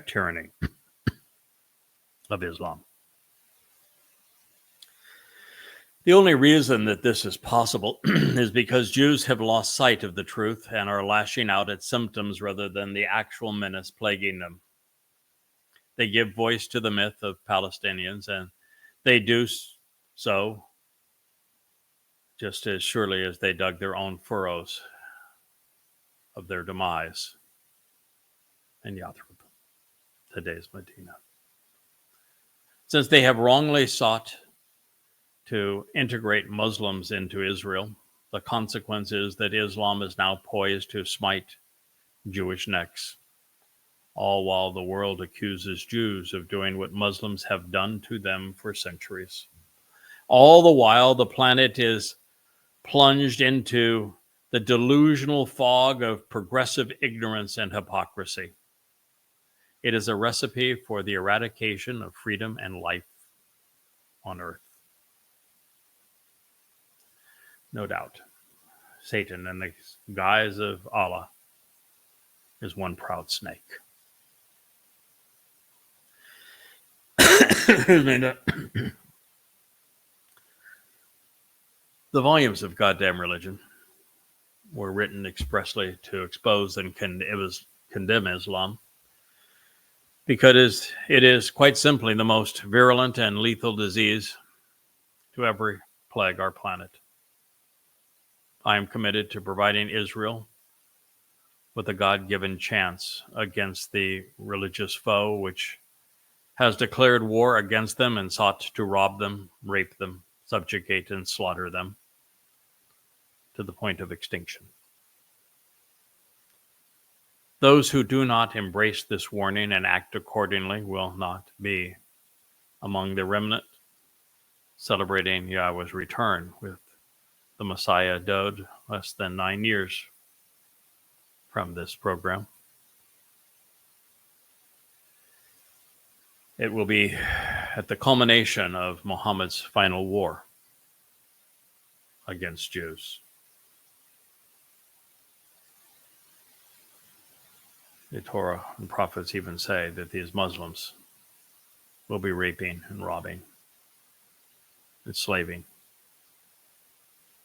tyranny of Islam. The only reason that this is possible is because Jews have lost sight of the truth and are lashing out at symptoms rather than the actual menace plaguing them. They give voice to the myth of Palestinians, and they do so just as surely as they dug their own furrows of their demise in Yathrib, today's Medina. Since they have wrongly sought to integrate Muslims into Israel, the consequence is that Islam is now poised to smite Jewish necks, all while the world accuses Jews of doing what Muslims have done to them for centuries. All the while, the planet is plunged into the delusional fog of progressive ignorance and hypocrisy. It is a recipe for the eradication of freedom and life on earth. No doubt, Satan, in the guise of Allah, is one proud snake. The volumes of goddamn religion were written expressly to expose and condemn Islam, because it is quite simply the most virulent and lethal disease to ever plague our planet. I am committed to providing Israel with a God-given chance against the religious foe which has declared war against them and sought to rob them, rape them, subjugate, and slaughter them to the point of extinction. Those who do not embrace this warning and act accordingly will not be among the remnant celebrating Yahweh's return with the Messiah died less than 9 years from this program. It will be at the culmination of Muhammad's final war against Jews. The Torah and prophets even say that these Muslims will be raping and robbing, enslaving,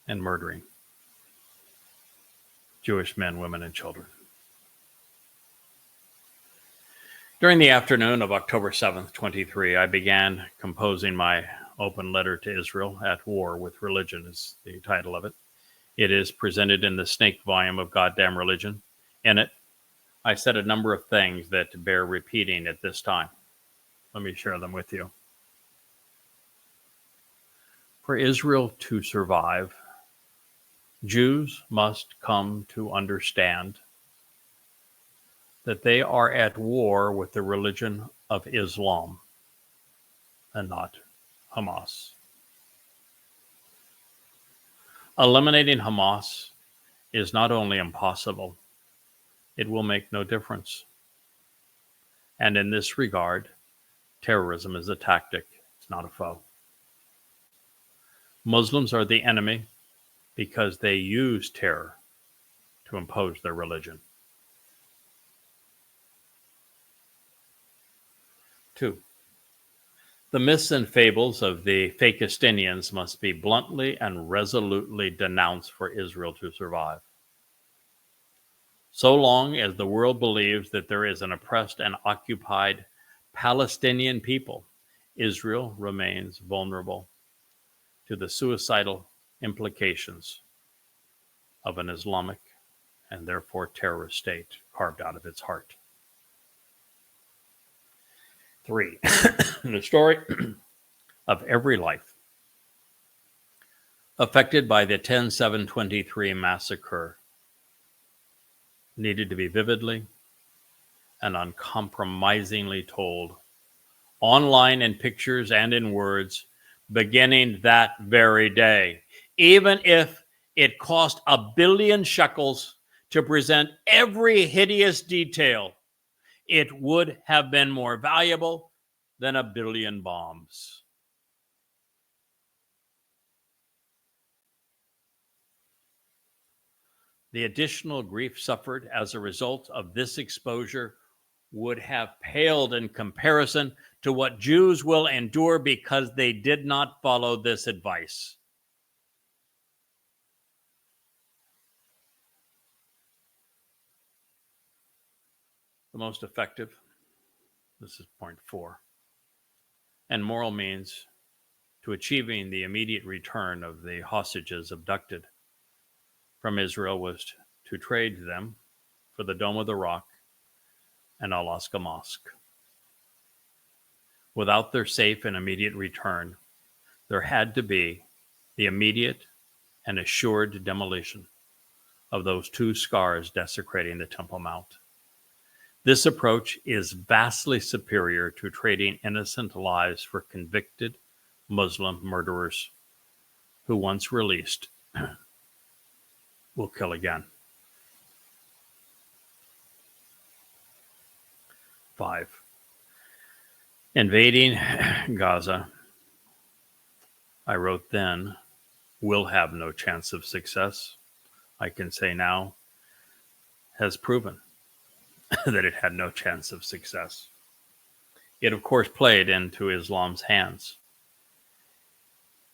and murdering Jewish men, women, and children. During the afternoon of October 7th, 23, I began composing my open letter to Israel, At War with Religion is the title of it. It is presented in the snake volume of Goddamn Religion. In it, I said a number of things that bear repeating at this time. Let me share them with you. For Israel to survive, Jews must come to understand that they are at war with the religion of Islam and not Hamas. Eliminating Hamas is not only impossible, it will make no difference. And in this regard, terrorism is a tactic, it's not a foe. Muslims are the enemy because they use terror to impose their religion. 2. The myths and fables of the Fakistinians must be bluntly and resolutely denounced for Israel to survive. So long as the world believes that there is an oppressed and occupied Palestinian people, Israel remains vulnerable to the suicidal implications of an Islamic and therefore terrorist state carved out of its heart. 3. The story of every life affected by the 10/7/23 massacre needed to be vividly and uncompromisingly told, online in pictures and in words, beginning that very day, even if it cost 1 billion shekels to present every hideous detail. It would have been more valuable than 1 billion bombs. The additional grief suffered as a result of this exposure would have paled in comparison to what Jews will endure because they did not follow this advice. The most effective, this is point 4, and moral means to achieving the immediate return of the hostages abducted from Israel was to trade them for the Dome of the Rock and Al-Aqsa Mosque. Without their safe and immediate return, there had to be the immediate and assured demolition of those 2 scars desecrating the Temple Mount. This approach is vastly superior to trading innocent lives for convicted Muslim murderers who, once released, will kill again. 5. Invading Gaza, I wrote then, will have no chance of success. I can say now, has proven that it had no chance of success. It, of course, played into Islam's hands,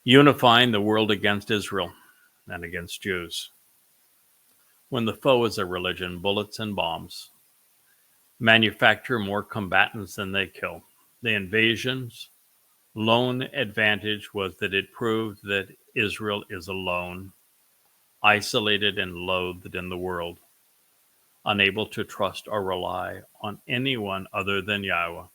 unifying the world against Israel and against Jews. When the foe is a religion, bullets and bombs manufacture more combatants than they kill. The invasion's lone advantage was that it proved that Israel is alone, isolated and loathed in the world, unable to trust or rely on anyone other than Yahowah.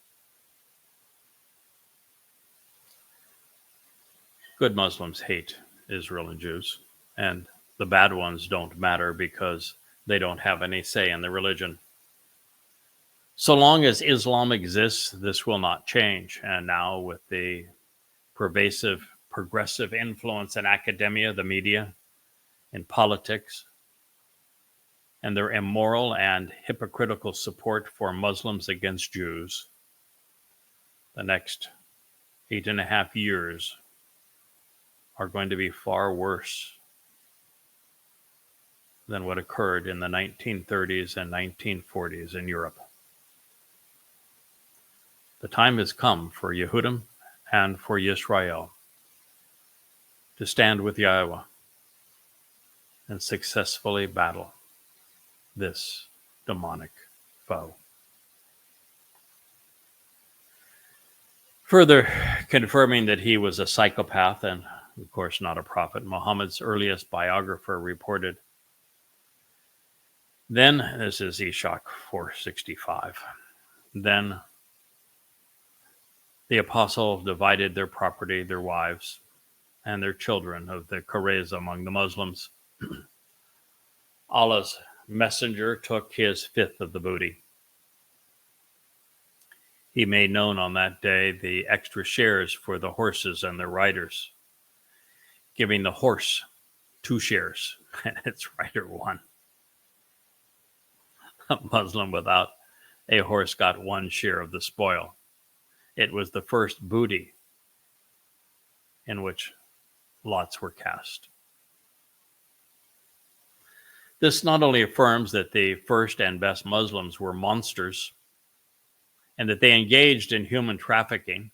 Good Muslims hate Israel and Jews, and the bad ones don't matter because they don't have any say in the religion. So long as Islam exists, this will not change. And now with the pervasive, progressive influence in academia, the media, in politics, and their immoral and hypocritical support for Muslims against Jews, the next 8.5 years are going to be far worse than what occurred in the 1930s and 1940s in Europe. The time has come for Yehudim and for Yisrael to stand with Yahowah and successfully battle this demonic foe. Further confirming that he was a psychopath and, of course, not a prophet, Muhammad's earliest biographer reported, then, this is Ishaq 465, then the apostle divided their property, their wives, and their children of the Quraysh among the Muslims. Allah's messenger took his fifth of the booty. He made known on that day the extra shares for the horses and their riders, giving the horse 2 shares and its rider 1. A Muslim without a horse got 1 share of the spoil. It was the first booty in which lots were cast. This not only affirms that the first and best Muslims were monsters and that they engaged in human trafficking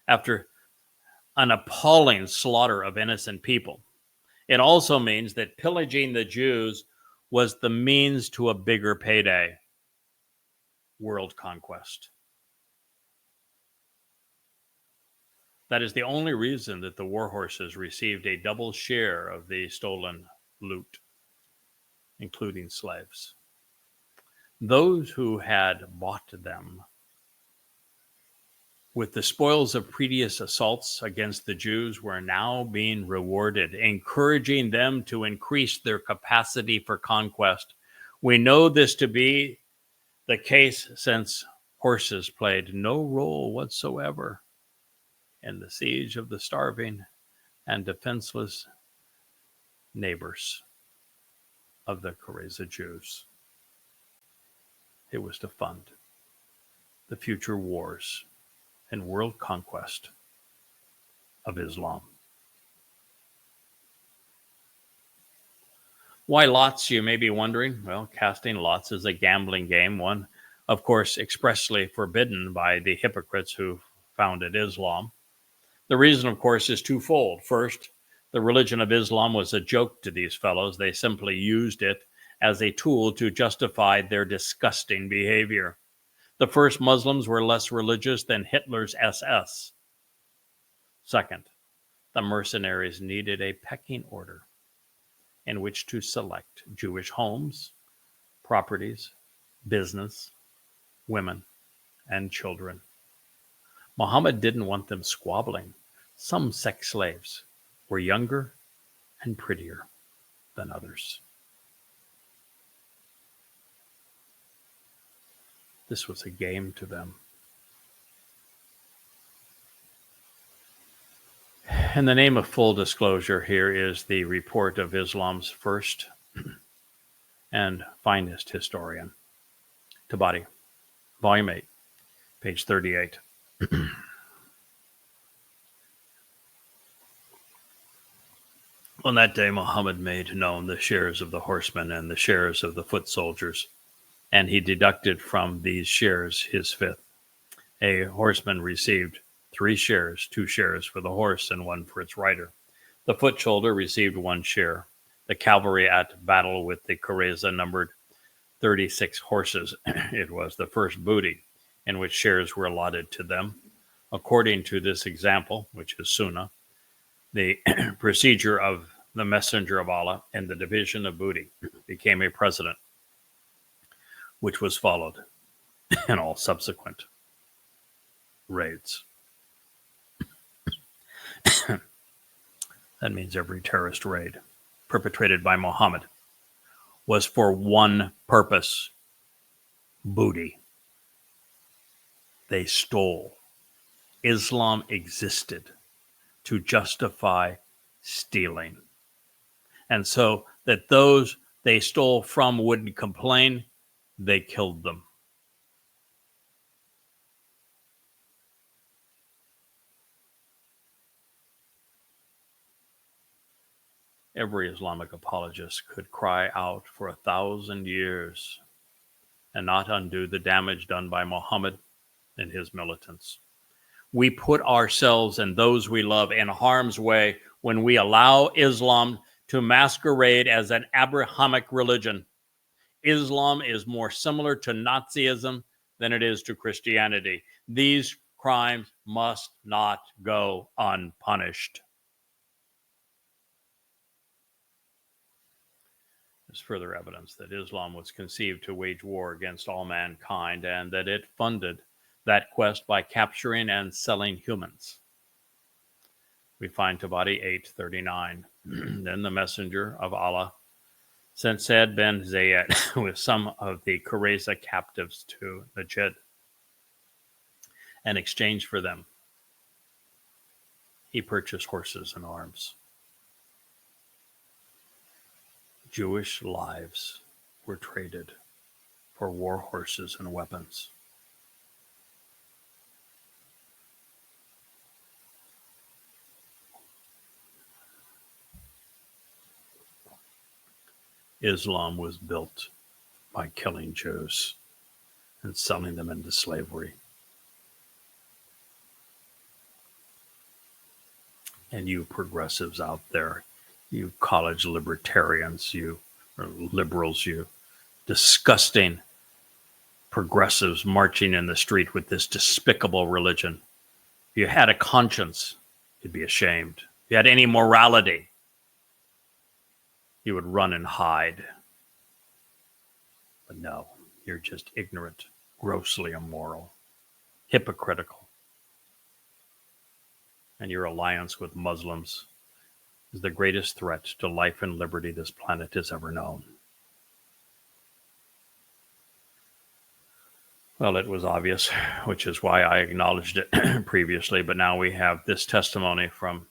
after an appalling slaughter of innocent people. It also means that pillaging the Jews was the means to a bigger payday, world conquest. That is the only reason that the war horses received a double share of the stolen loot, including slaves. Those who had bought them with the spoils of previous assaults against the Jews were now being rewarded, encouraging them to increase their capacity for conquest. We know this to be the case since horses played no role whatsoever in the siege of the starving and defenseless neighbors of the Caraza Jews. It was to fund the future wars and world conquest of Islam. Why lots, you may be wondering? Well, casting lots is a gambling game, one, of course, expressly forbidden by the hypocrites who founded Islam. The reason, of course, is twofold. First, the religion of Islam was a joke to these fellows. They simply used it as a tool to justify their disgusting behavior. The first Muslims were less religious than Hitler's SS. Second, the mercenaries needed a pecking order in which to select Jewish homes, properties, business, women, and children. Muhammad didn't want them squabbling. Some sex slaves were younger and prettier than others. This was a game to them. In the name of full disclosure, here is the report of Islam's first and finest historian, Tabari, Volume 8, page 38. On that day, Muhammad made known the shares of the horsemen and the shares of the foot soldiers, and he deducted from these shares his fifth. A horseman received 3 shares, 2 shares for the horse and 1 for its rider. The foot soldier received 1 share. The cavalry at battle with the Caraza numbered 36 horses. It was the first booty in which shares were allotted to them. According to this example, which is Sunnah, the procedure of the Messenger of Allah and the division of booty became a precedent, which was followed in all subsequent raids. That means every terrorist raid perpetrated by Muhammad was for one purpose: booty. They stole. Islam existed to justify stealing. And so that those they stole from wouldn't complain, they killed them. Every Islamic apologist could cry out for 1,000 years and not undo the damage done by Muhammad and his militants. We put ourselves and those we love in harm's way when we allow Islam to masquerade as an Abrahamic religion. Islam is more similar to Nazism than it is to Christianity. These crimes must not go unpunished. There's further evidence that Islam was conceived to wage war against all mankind and that it funded that quest by capturing and selling humans. We find Tabari 8:39. Then the messenger of Allah sent Saad bin Zayed with some of the Caraza captives to Najd. In exchange for them, he purchased horses and arms. Jewish lives were traded for war horses and weapons. Islam was built by killing Jews and selling them into slavery. And you progressives out there, you college libertarians, you liberals, you disgusting progressives marching in the street with this despicable religion, If you had a conscience, you'd be ashamed. If you had any morality, you would run and hide. But no, you're just ignorant, grossly immoral, hypocritical. And your alliance with Muslims is the greatest threat to life and liberty this planet has ever known. Well, it was obvious, which is why I acknowledged it previously, but now we have this testimony from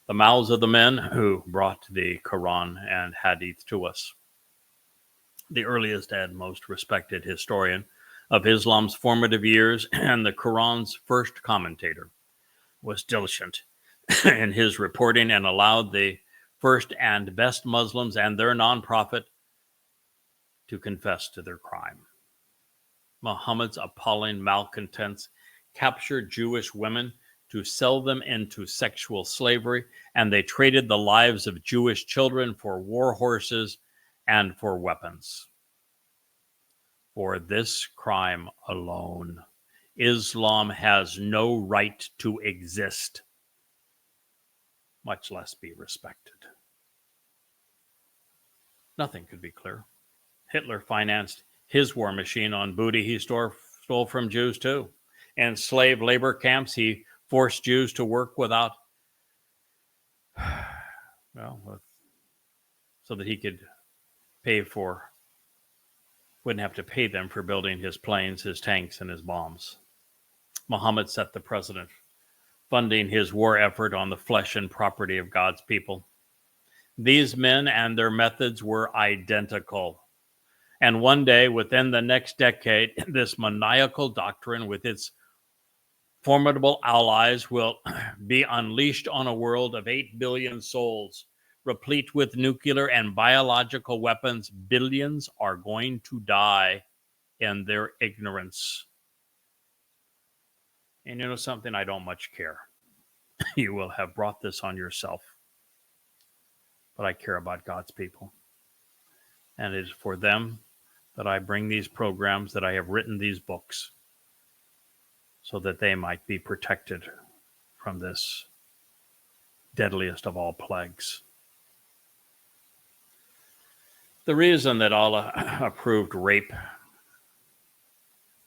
the mouths of the men who brought the Quran and Hadith to us. The earliest and most respected historian of Islam's formative years and the Quran's first commentator was diligent in his reporting and allowed the first and best Muslims and their nonprofit to confess to their crime. Muhammad's appalling malcontents captured Jewish women to sell them into sexual slavery, and they traded the lives of Jewish children for war horses and for weapons. For this crime alone, Islam has no right to exist, much less be respected. Nothing could be clearer. Hitler financed his war machine on booty he stole from Jews too. In slave labor camps, he forced Jews to work without, so that he could wouldn't have to pay them for building his planes, his tanks, and his bombs. Muhammad set the precedent, funding his war effort on the flesh and property of God's people. These men and their methods were identical. And one day, within the next decade, this maniacal doctrine with its formidable allies will be unleashed on a world of 8 billion souls, replete with nuclear and biological weapons. Billions are going to die in their ignorance. And you know something? I don't much care. You will have brought this on yourself. But I care about God's people. And it is for them that I bring these programs, that I have written these books, so that they might be protected from this deadliest of all plagues. The reason that Allah approved rape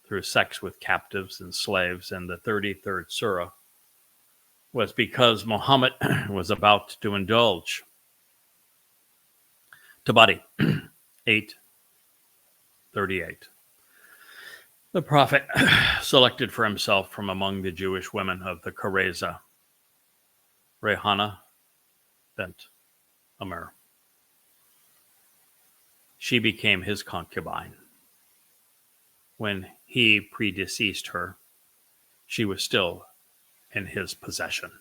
through sex with captives and slaves in the 33rd surah was because Muhammad was about to indulge. Tabari 8:38. The Prophet selected for himself from among the Jewish women of the Kareza, Rehana bint Amr. She became his concubine. When he predeceased her, she was still in his possession.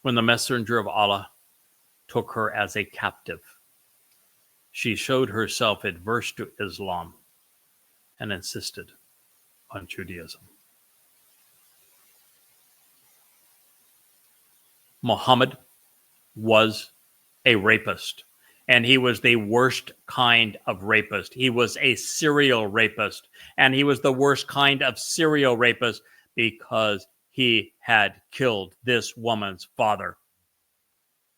When the messenger of Allah took her as a captive, she showed herself adverse to Islam and insisted on Judaism. Muhammad was a rapist, and he was the worst kind of rapist. He was a serial rapist, and he was the worst kind of serial rapist because he had killed this woman's father,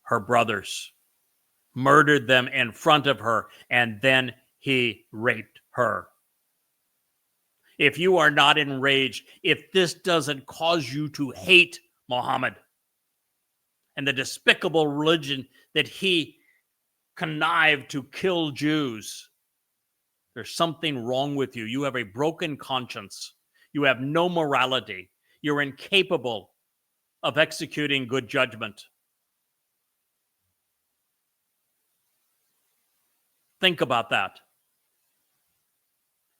her brothers, murdered them in front of her, and then he raped her. If you are not enraged, if this doesn't cause you to hate Muhammad and the despicable religion that he connived to kill Jews, there's something wrong with you. You have a broken conscience. You have no morality. You're incapable of executing good judgment. Think about that.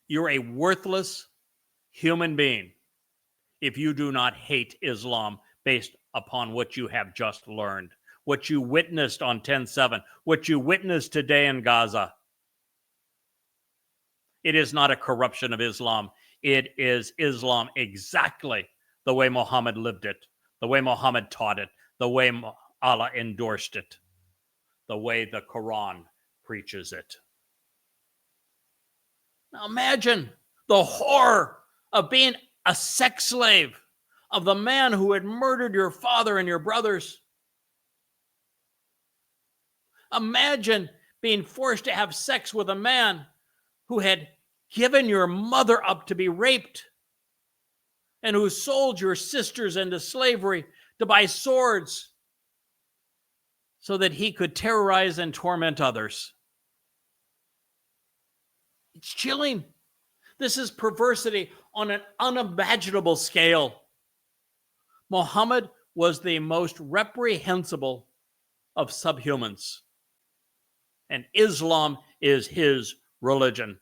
You're a worthless human being if you do not hate Islam based upon what you have just learned, what you witnessed on 10/7, what you witnessed today in Gaza. It is not a corruption of Islam. It is Islam exactly the way Muhammad lived it, the way Muhammad taught it, the way Allah endorsed it, the way the Quran preaches it. Now imagine the horror of being a sex slave, of the man who had murdered your father and your brothers. Imagine being forced to have sex with a man who had given your mother up to be raped and who sold your sisters into slavery to buy swords so that he could terrorize and torment others. It's chilling. This is perversity on an unimaginable scale. Muhammad was the most reprehensible of subhumans, and Islam is his religion.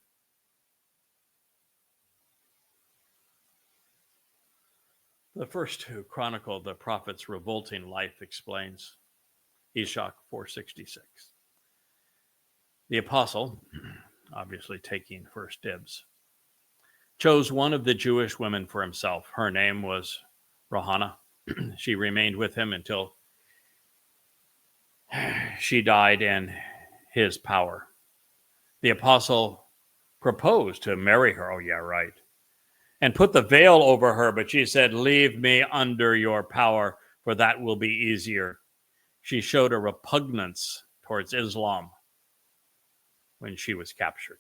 The first who chronicled the prophet's revolting life explains, Ishaq 4:66. The apostle, obviously taking first dibs, chose one of the Jewish women for himself. Her name was Rohana. She remained with him until she died in his power. The apostle proposed to marry her. Oh, yeah, right. And put the veil over her, but she said, "Leave me under your power, for that will be easier." She showed a repugnance towards Islam when she was captured,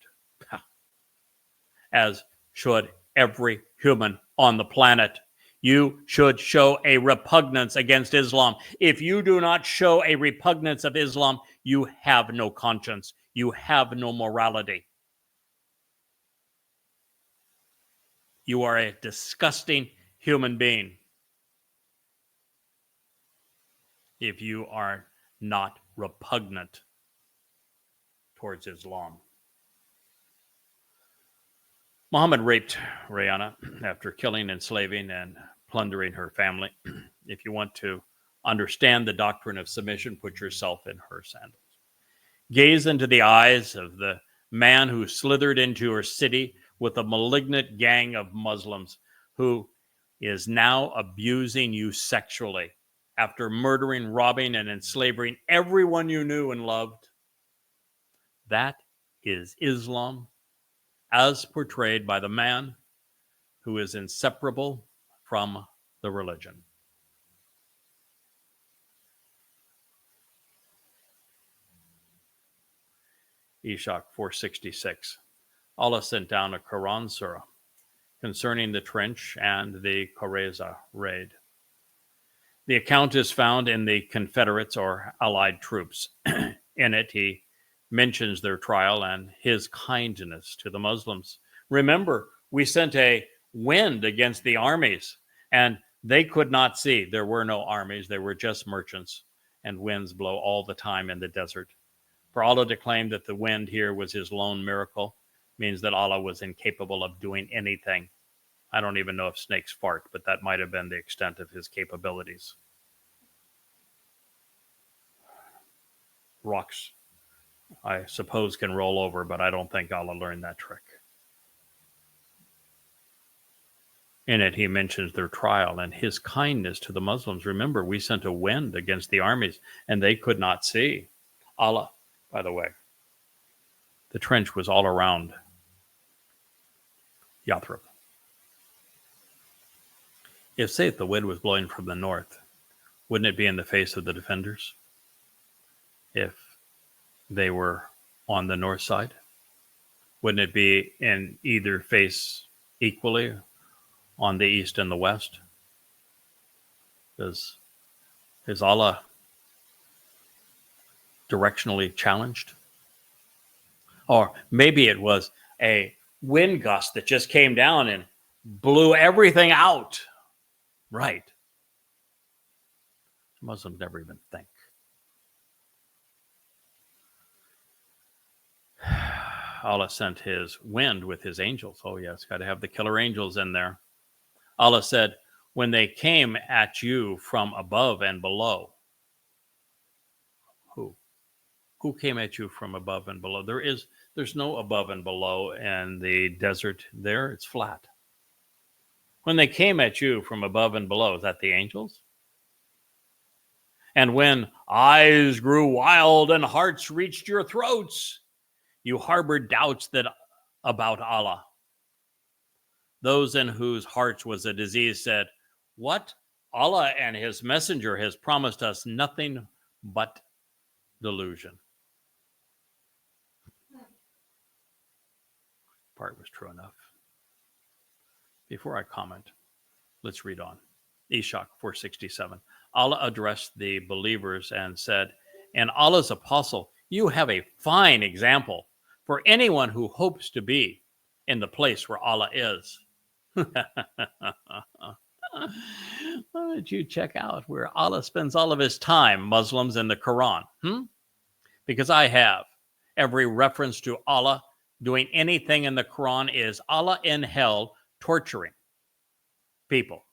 as should every human on the planet. You should show a repugnance against Islam. If you do not show a repugnance of Islam, you have no conscience. You have no morality. You are a disgusting human being if you are not repugnant towards Islam. Muhammad raped Rayana after killing, enslaving, and plundering her family. If you want to understand the doctrine of submission, put yourself in her sandals. Gaze into the eyes of the man who slithered into her city with a malignant gang of Muslims who is now abusing you sexually after murdering, robbing, and enslaving everyone you knew and loved. That is Islam, as portrayed by the man who is inseparable from the religion. Ishaq 4:66. Allah sent down a Quran surah concerning the trench and the Qurayza raid. The account is found in the Confederates or Allied troops. In it, he mentions their trial and his kindness to the Muslims. Remember, we sent a wind against the armies, and they could not see. There were no armies. They were just merchants, and winds blow all the time in the desert. For Allah to claim that the wind here was his lone miracle means that Allah was incapable of doing anything. I don't even know if snakes fart, but that might have been the extent of his capabilities. Rocks, I suppose, can roll over, but I don't think Allah learned that trick. In it, he mentions their trial and his kindness to the Muslims. Remember, we sent a wind against the armies, and they could not see. Allah, by the way, the trench was all around Yathrib. If, say, the wind was blowing from the north, wouldn't it be in the face of the defenders? If they were on the north side, wouldn't it be in either face equally on the east and the west? Is Allah directionally challenged? Or maybe it was a wind gust that just came down and blew everything out. Right. Muslims never even think. Allah sent his wind with his angels. Oh, yes, got to have the killer angels in there. Allah said, when they came at you from above and below. Who came at you from above and below? There's no above and below in the desert there. It's flat. When they came at you from above and below, is that the angels? And when eyes grew wild and hearts reached your throats, you harbored doubts about Allah. Those in whose hearts was a disease said, What? Allah and his messenger has promised us nothing but delusion. Part was true enough. Before I comment, let's read on. Eshach 467. Allah addressed the believers and said, "And Allah's apostle, you have a fine example for anyone who hopes to be in the place where Allah is." Why don't you check out where Allah spends all of his time, Muslims, in the Quran? Because I have. Every reference to Allah doing anything in the Quran is Allah in hell torturing people,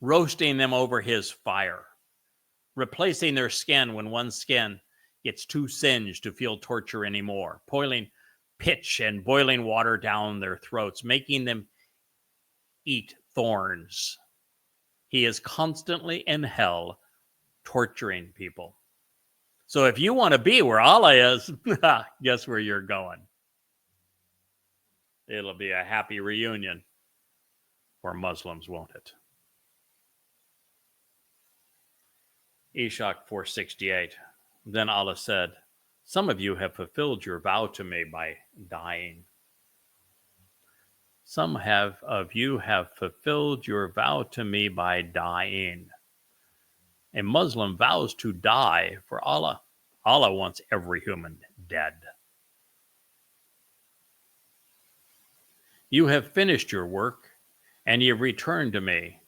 roasting them over his fire, replacing their skin when one's skin gets too singed to feel torture anymore, pouring pitch and boiling water down their throats, making them eat thorns. He is constantly in hell torturing people. So if you want to be where Allah is, guess where you're going? It'll be a happy reunion for Muslims, won't it? Eshach 468. Then Allah said, "Some of you have fulfilled your vow to me by dying." Some of you have fulfilled your vow to me by dying. A Muslim vows to die for Allah. Allah wants every human dead. You have finished your work, and you have returned to me,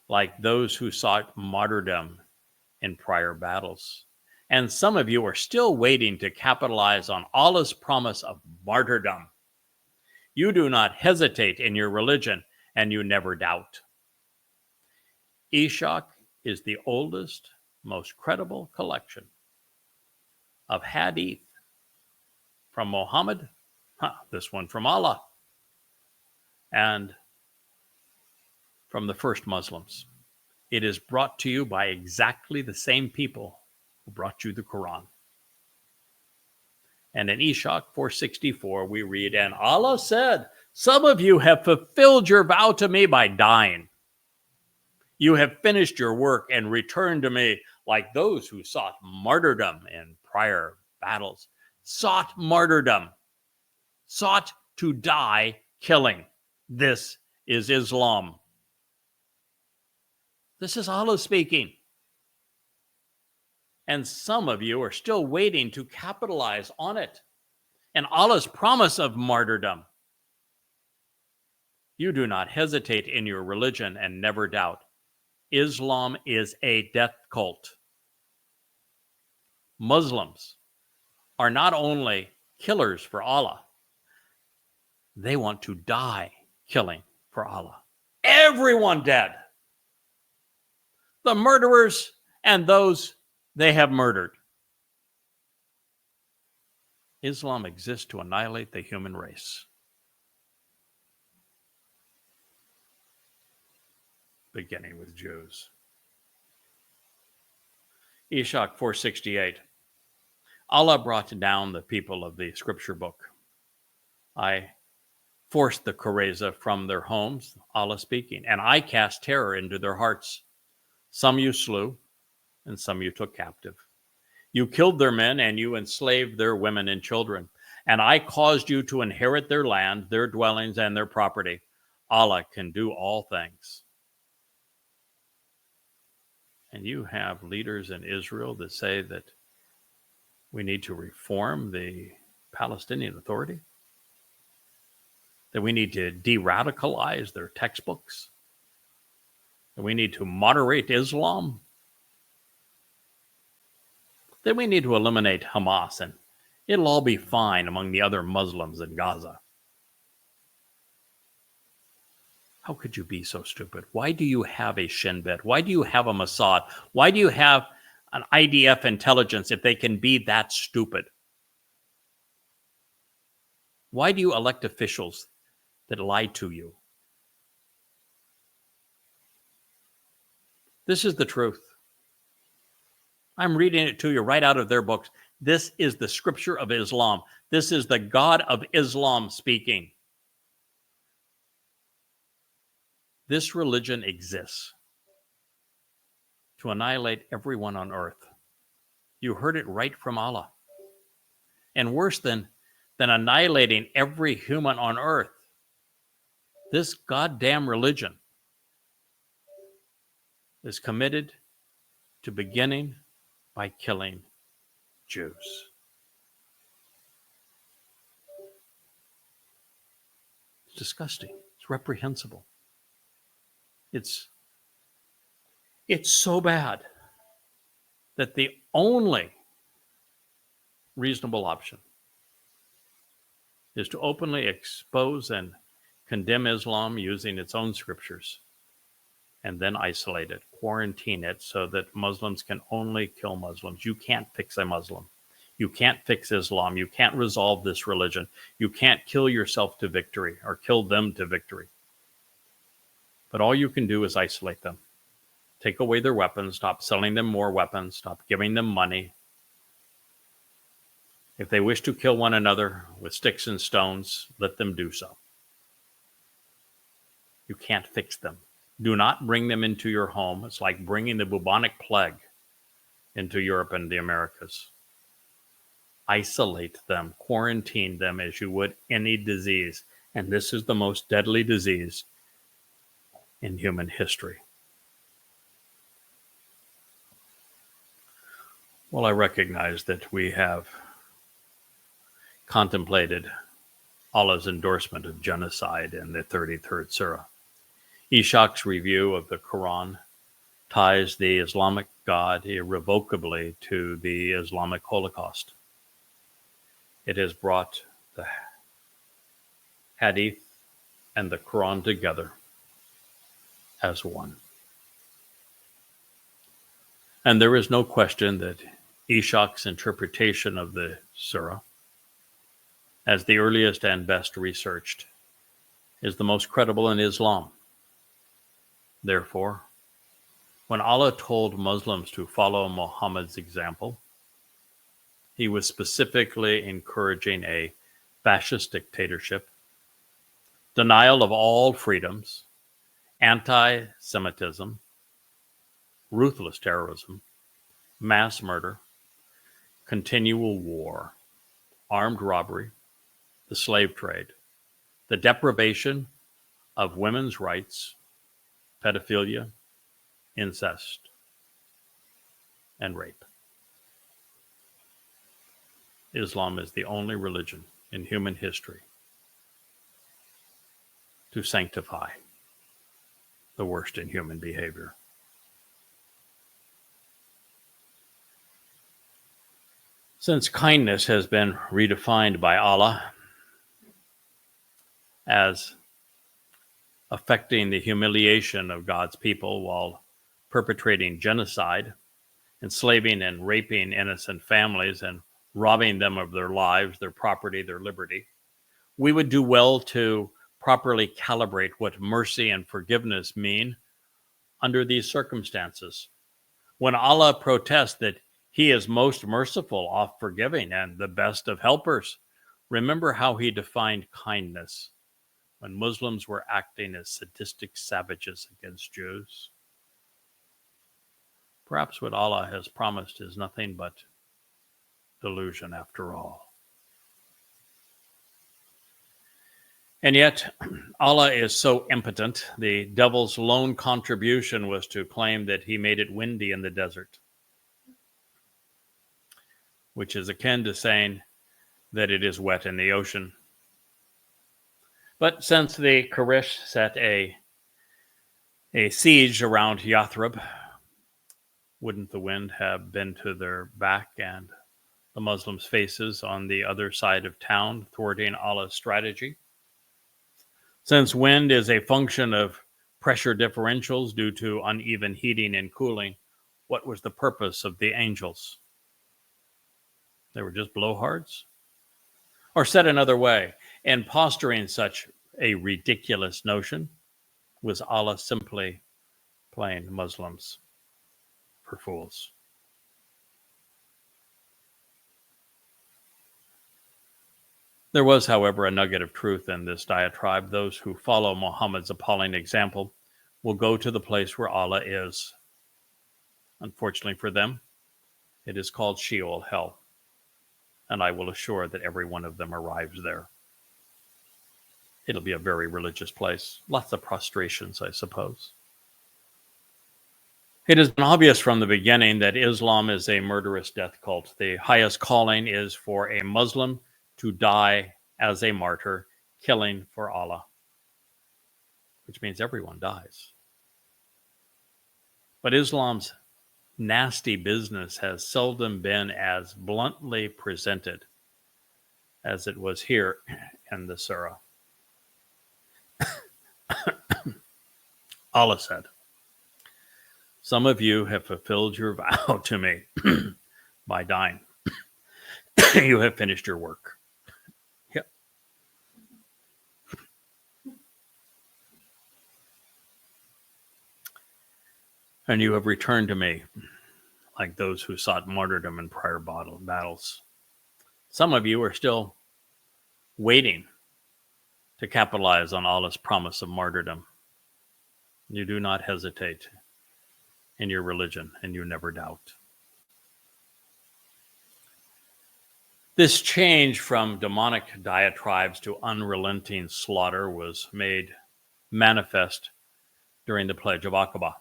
like those who sought martyrdom in prior battles. And some of you are still waiting to capitalize on Allah's promise of martyrdom. You do not hesitate in your religion, and you never doubt. Eshach is the oldest, most credible collection of hadith from Muhammad, this one from Allah, and from the first Muslims. It is brought to you by exactly the same people who brought you the Quran. And in Eshach 464, we read, "And Allah said, some of you have fulfilled your vow to me by dying. You have finished your work and returned to me like those who sought martyrdom in prior battles." Sought martyrdom. Sought to die killing. This is Islam. This is Allah speaking. And some of you are still waiting to capitalize on it and Allah's promise of martyrdom. You do not hesitate in your religion and never doubt. Islam is a death cult. Muslims are not only killers for Allah, they want to die killing for Allah. Everyone dead. The murderers and those they have murdered. Islam exists to annihilate the human race. Beginning with Jews. Eshach 468. Allah brought down the people of the scripture book. I forced the Qurayza from their homes, Allah speaking, and I cast terror into their hearts. Some you slew, and some you took captive. You killed their men, and you enslaved their women and children. And I caused you to inherit their land, their dwellings, and their property. Allah can do all things. And you have leaders in Israel that say that we need to reform the Palestinian Authority, that we need to de-radicalize their textbooks, that we need to moderate Islam, that we need to eliminate Hamas, and it'll all be fine among the other Muslims in Gaza. How could you be so stupid? Why do you have a Shin Bet? Why do you have a Mossad? Why do you have an IDF intelligence if they can be that stupid? Why do you elect officials that lie to you? This is the truth. I'm reading it to you right out of their books. This is the scripture of Islam. This is the God of Islam speaking. This religion exists to annihilate everyone on earth. You heard it right from Allah. And worse than annihilating every human on earth, this goddamn religion is committed to beginning by killing Jews. It's disgusting. It's reprehensible. It's so bad that the only reasonable option is to openly expose and condemn Islam using its own scriptures, and then isolate it, quarantine it, so that Muslims can only kill Muslims. You can't fix a Muslim. You can't fix Islam. You can't resolve this religion. You can't kill yourself to victory or kill them to victory. But all you can do is isolate them. Take away their weapons. Stop selling them more weapons. Stop giving them money. If they wish to kill one another with sticks and stones, let them do so. You can't fix them. Do not bring them into your home. It's like bringing the bubonic plague into Europe and the Americas. Isolate them, quarantine them as you would any disease. And this is the most deadly disease in human history. Well, I recognize that we have contemplated Allah's endorsement of genocide in the 33rd Surah. Ishaq's review of the Quran ties the Islamic God irrevocably to the Islamic Holocaust. It has brought the Hadith and the Quran together as one. And there is no question that Ishaq's interpretation of the Surah, as the earliest and best researched, is the most credible in Islam. Therefore, when Allah told Muslims to follow Muhammad's example, he was specifically encouraging a fascist dictatorship, denial of all freedoms, anti-Semitism, ruthless terrorism, mass murder, continual war, armed robbery, the slave trade, the deprivation of women's rights, pedophilia, incest, and rape. Islam is the only religion in human history to sanctify the worst in human behavior. Since kindness has been redefined by Allah as affecting the humiliation of God's people while perpetrating genocide, enslaving and raping innocent families, and robbing them of their lives, their property, their liberty, we would do well to properly calibrate what mercy and forgiveness mean under these circumstances. When Allah protests that He is most merciful, oft forgiving, and the best of helpers, remember how He defined kindness when Muslims were acting as sadistic savages against Jews. Perhaps what Allah has promised is nothing but delusion after all. And yet, Allah is so impotent, the devil's lone contribution was to claim that he made it windy in the desert, which is akin to saying that it is wet in the ocean. But since the Quraysh set a siege around Yathrib, wouldn't the wind have been to their back and the Muslims' faces on the other side of town, thwarting Allah's strategy? Since wind is a function of pressure differentials due to uneven heating and cooling, what was the purpose of the angels? They were just blowhards? Or said another way, in posturing such a ridiculous notion, was Allah simply playing Muslims for fools? There was, however, a nugget of truth in this diatribe. Those who follow Muhammad's appalling example will go to the place where Allah is. Unfortunately for them, it is called Sheol, hell, and I will assure that every one of them arrives there. It'll be a very religious place. Lots of prostrations, I suppose. It has been obvious from the beginning that Islam is a murderous death cult. The highest calling is for a Muslim to die as a martyr, killing for Allah, which means everyone dies. But Islam's nasty business has seldom been as bluntly presented as it was here in the surah. Allah said, "Some of you have fulfilled your vow to me by dying. You have finished your work." Yep. "And you have returned to me like those who sought martyrdom in prior battles. Some of you are still waiting to capitalize on Allah's promise of martyrdom. You do not hesitate in your religion, and you never doubt." This change from demonic diatribes to unrelenting slaughter was made manifest during the Pledge of Aqaba.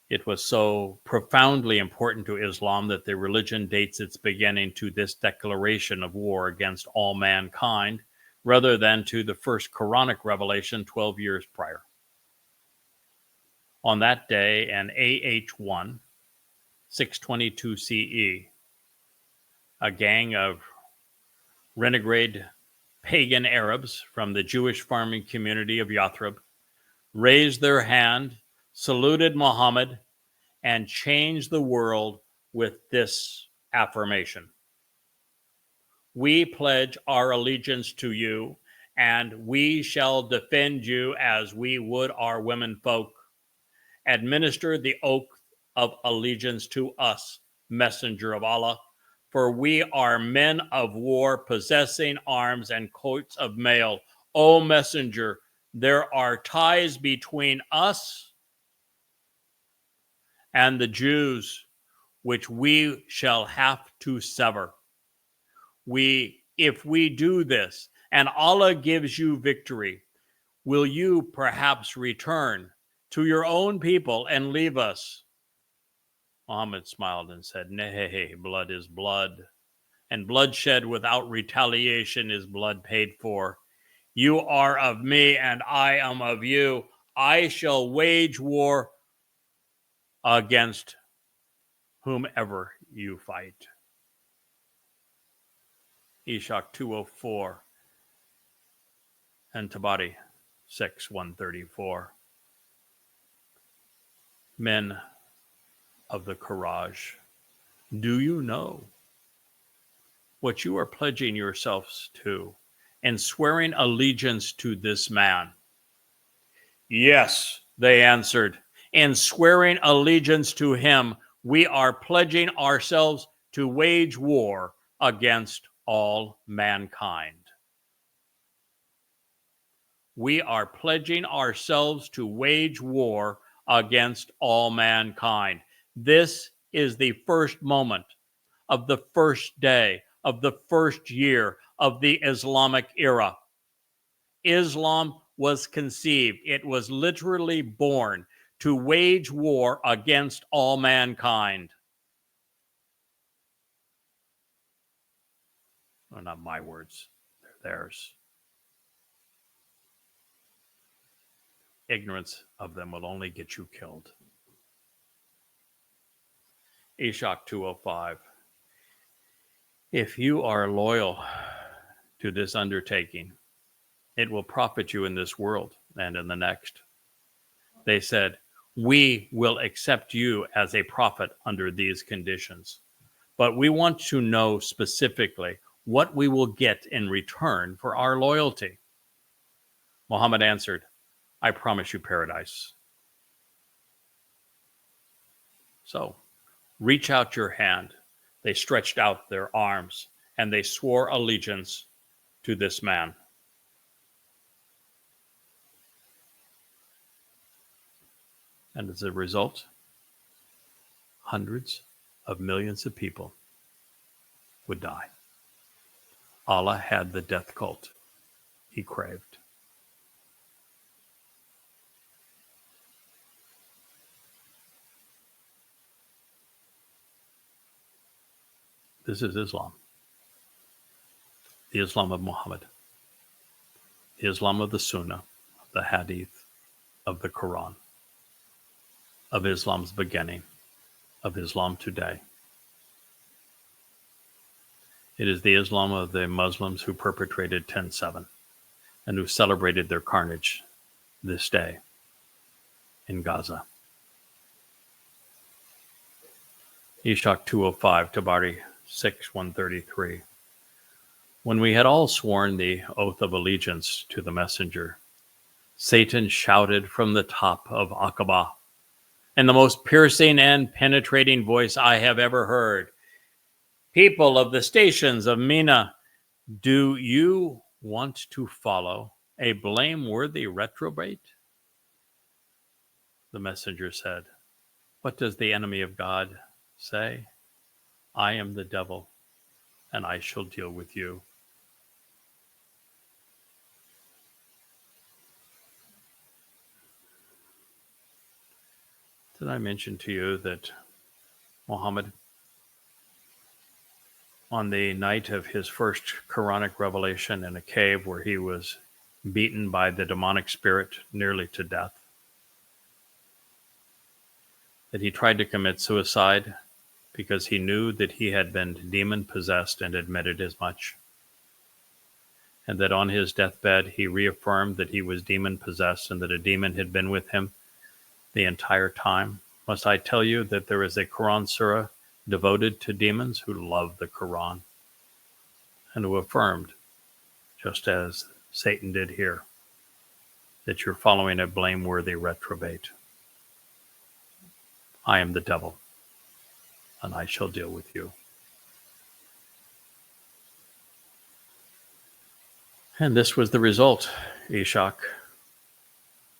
It was so profoundly important to Islam that the religion dates its beginning to this declaration of war against all mankind, rather than to the first Quranic revelation 12 years prior. On that day, in AH1, 622 CE, a gang of renegade pagan Arabs from the Jewish farming community of Yathrib raised their hand, saluted Muhammad, and changed the world with this affirmation: "We pledge our allegiance to you, and we shall defend you as we would our women folk. Administer the oath of allegiance to us, messenger of Allah, for we are men of war possessing arms and coats of mail. O messenger, there are ties between us and the Jews which we shall have to sever. If we do this, and Allah gives you victory, will you perhaps return to your own people and leave us?" Muhammad smiled and said, "Nay, blood is blood, and bloodshed without retaliation is blood paid for. You are of me, and I am of you. I shall wage war against whomever you fight." Ishaq 204 and Tabari 6:134. Men of the courage, do you know what you are pledging yourselves to and swearing allegiance to this man? "Yes," they answered, "in swearing allegiance to him, we are pledging ourselves to wage war against all mankind." We are pledging ourselves to wage war against all mankind. This is the first moment of the first day of the first year of the Islamic era. Islam was conceived. It was literally born to wage war against all mankind. Well, not my words, they're theirs. Ignorance of them will only get you killed. Ishaq 205. If you are loyal to this undertaking, it will profit you in this world and in the next. They said, "We will accept you as a prophet under these conditions, but we want to know specifically what we will get in return for our loyalty." Muhammad answered, "I promise you paradise." So, reach out your hand. They stretched out their arms, and they swore allegiance to this man. And as a result, hundreds of millions of people would die. Allah had the death cult he craved. This is Islam. The Islam of Muhammad. The Islam of the Sunnah, the Hadith, of the Quran, of Islam's beginning, of Islam today. It is the Islam of the Muslims who perpetrated 10/7 and who celebrated their carnage this day in Gaza. Ishak 205, Tabari 6:133. When we had all sworn the oath of allegiance to the messenger, Satan shouted from the top of Aqaba, in the most piercing and penetrating voice I have ever heard, "People of the stations of Mina, do you want to follow a blameworthy reprobate?" The messenger said, "What does the enemy of God say? I am the devil, and I shall deal with you." Did I mention to you that Muhammad, on the night of his first Quranic revelation in a cave where he was beaten by the demonic spirit nearly to death, that he tried to commit suicide because he knew that he had been demon-possessed and admitted as much, and that on his deathbed he reaffirmed that he was demon-possessed and that a demon had been with him the entire time? Must I tell you that there is a Quran surah devoted to demons who love the Quran and who affirmed, just as Satan did here, that you're following a blameworthy reprobate. I am the devil, and I shall deal with you. And this was the result, Ishak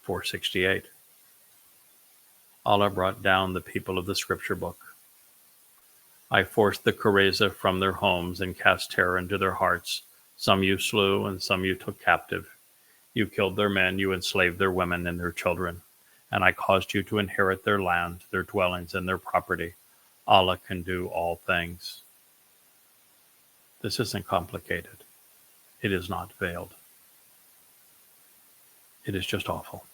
4:68. Allah brought down the people of the scripture book. I forced the Qurayza from their homes and cast terror into their hearts. Some you slew and some you took captive. You killed their men, you enslaved their women and their children, and I caused you to inherit their land, their dwellings, and their property. Allah can do all things. This isn't complicated. It is not veiled. It is just awful.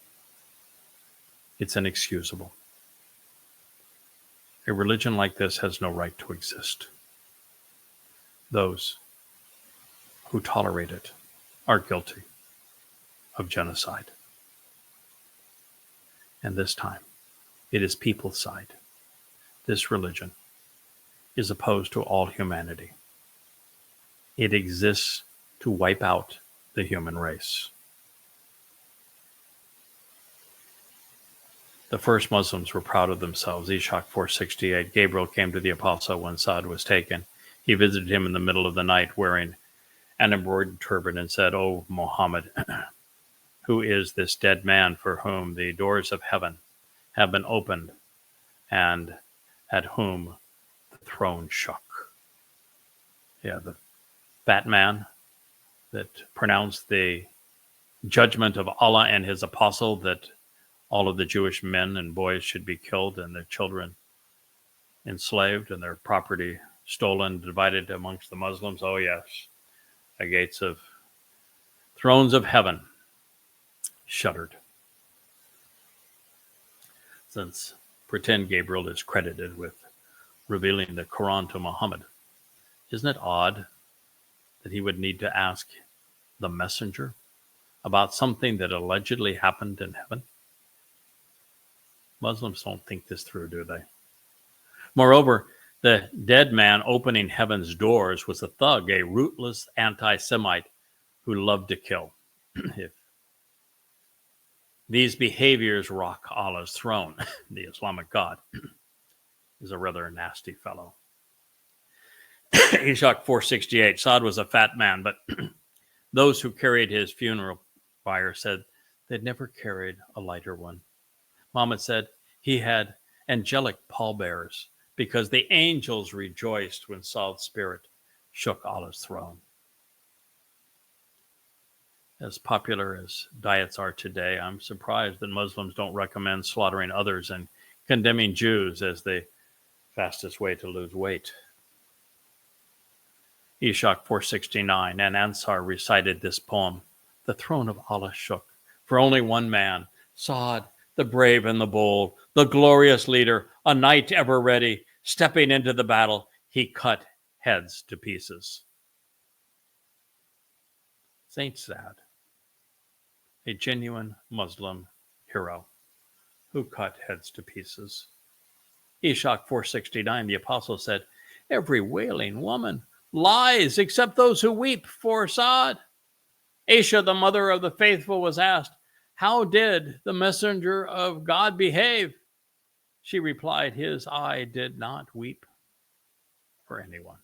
It's inexcusable. A religion like this has no right to exist. Those who tolerate it are guilty of genocide. And this time, it is people's side. This religion is opposed to all humanity. It exists to wipe out the human race. The first Muslims were proud of themselves. Ishak 4:68. Gabriel came to the apostle when Saad was taken. He visited him in the middle of the night wearing an embroidered turban and said, "O Muhammad, who is this dead man for whom the doors of heaven have been opened and at whom the throne shook?" Yeah, the fat man that pronounced the judgment of Allah and his apostle that all of the Jewish men and boys should be killed and their children enslaved and their property stolen, divided amongst the Muslims. Oh yes, the gates of thrones of heaven shuddered. Since pretend Gabriel is credited with revealing the Quran to Muhammad, isn't it odd that he would need to ask the messenger about something that allegedly happened in heaven? Muslims don't think this through, do they? Moreover, the dead man opening heaven's doors was a thug, a rootless anti-Semite who loved to kill. If these behaviors rock Allah's throne, the Islamic God is a rather nasty fellow. Ishak 4:68. Saad was a fat man, but those who carried his funeral pyre said they'd never carried a lighter one. Muhammad said, He had angelic pallbearers because the angels rejoiced when Saul's spirit shook Allah's throne. As popular as diets are today, I'm surprised that Muslims don't recommend slaughtering others and condemning Jews as the fastest way to lose weight. Ishaq 469 and Ansar recited this poem. The throne of Allah shook, for only one man, Saad, the brave and the bold, the glorious leader, a knight ever ready, stepping into the battle, he cut heads to pieces. Saint Saad, a genuine Muslim hero who cut heads to pieces. Ishaq 469, the apostle said, every wailing woman lies except those who weep for Saad. Aisha, the mother of the faithful, was asked, how did the messenger of God behave? She replied, his eye did not weep for anyone.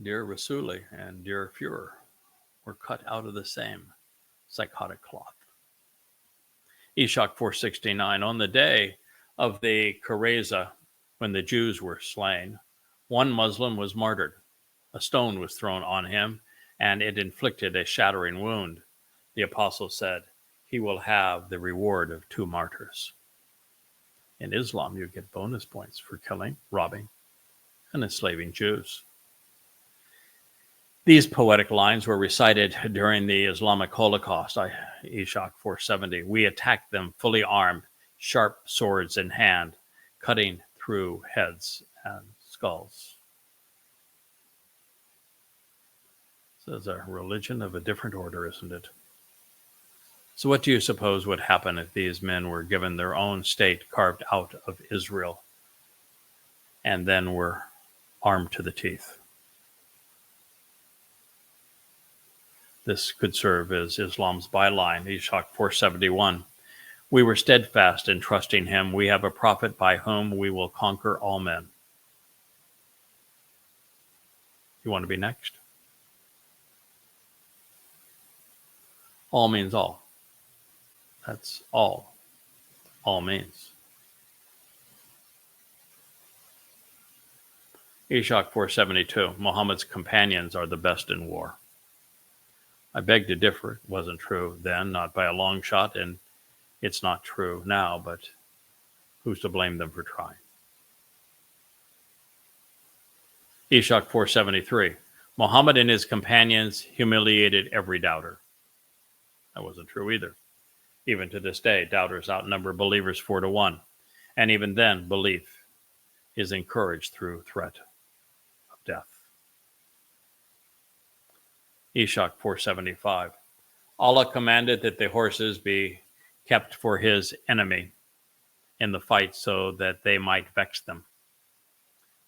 Dear Rasuli and dear Führer were cut out of the same psychotic cloth. Ishaq 469, on the day of the Kareza, when the Jews were slain, one Muslim was martyred. A stone was thrown on him, and it inflicted a shattering wound. The apostle said, he will have the reward of 2 martyrs. In Islam, you get bonus points for killing, robbing, and enslaving Jews. These poetic lines were recited during the Islamic Holocaust, Ishaq 470. We attacked them fully armed, sharp swords in hand, cutting through heads and skulls. So it's a religion of a different order, isn't it? So what do you suppose would happen if these men were given their own state carved out of Israel and then were armed to the teeth? This could serve as Islam's byline, Ishaq 471. We were steadfast in trusting him. We have a prophet by whom we will conquer all men. You want to be next? All means all. That's all. All means. Ishaq 472. Muhammad's companions are the best in war. I beg to differ. It wasn't true then, not by a long shot, and it's not true now, but who's to blame them for trying? Ishaq 473. Muhammad and his companions humiliated every doubter. That wasn't true either. Even to this day, doubters outnumber believers 4-1. And even then, belief is encouraged through threat of death. Ishaq 475. Allah commanded that the horses be kept for his enemy in the fight so that they might vex them.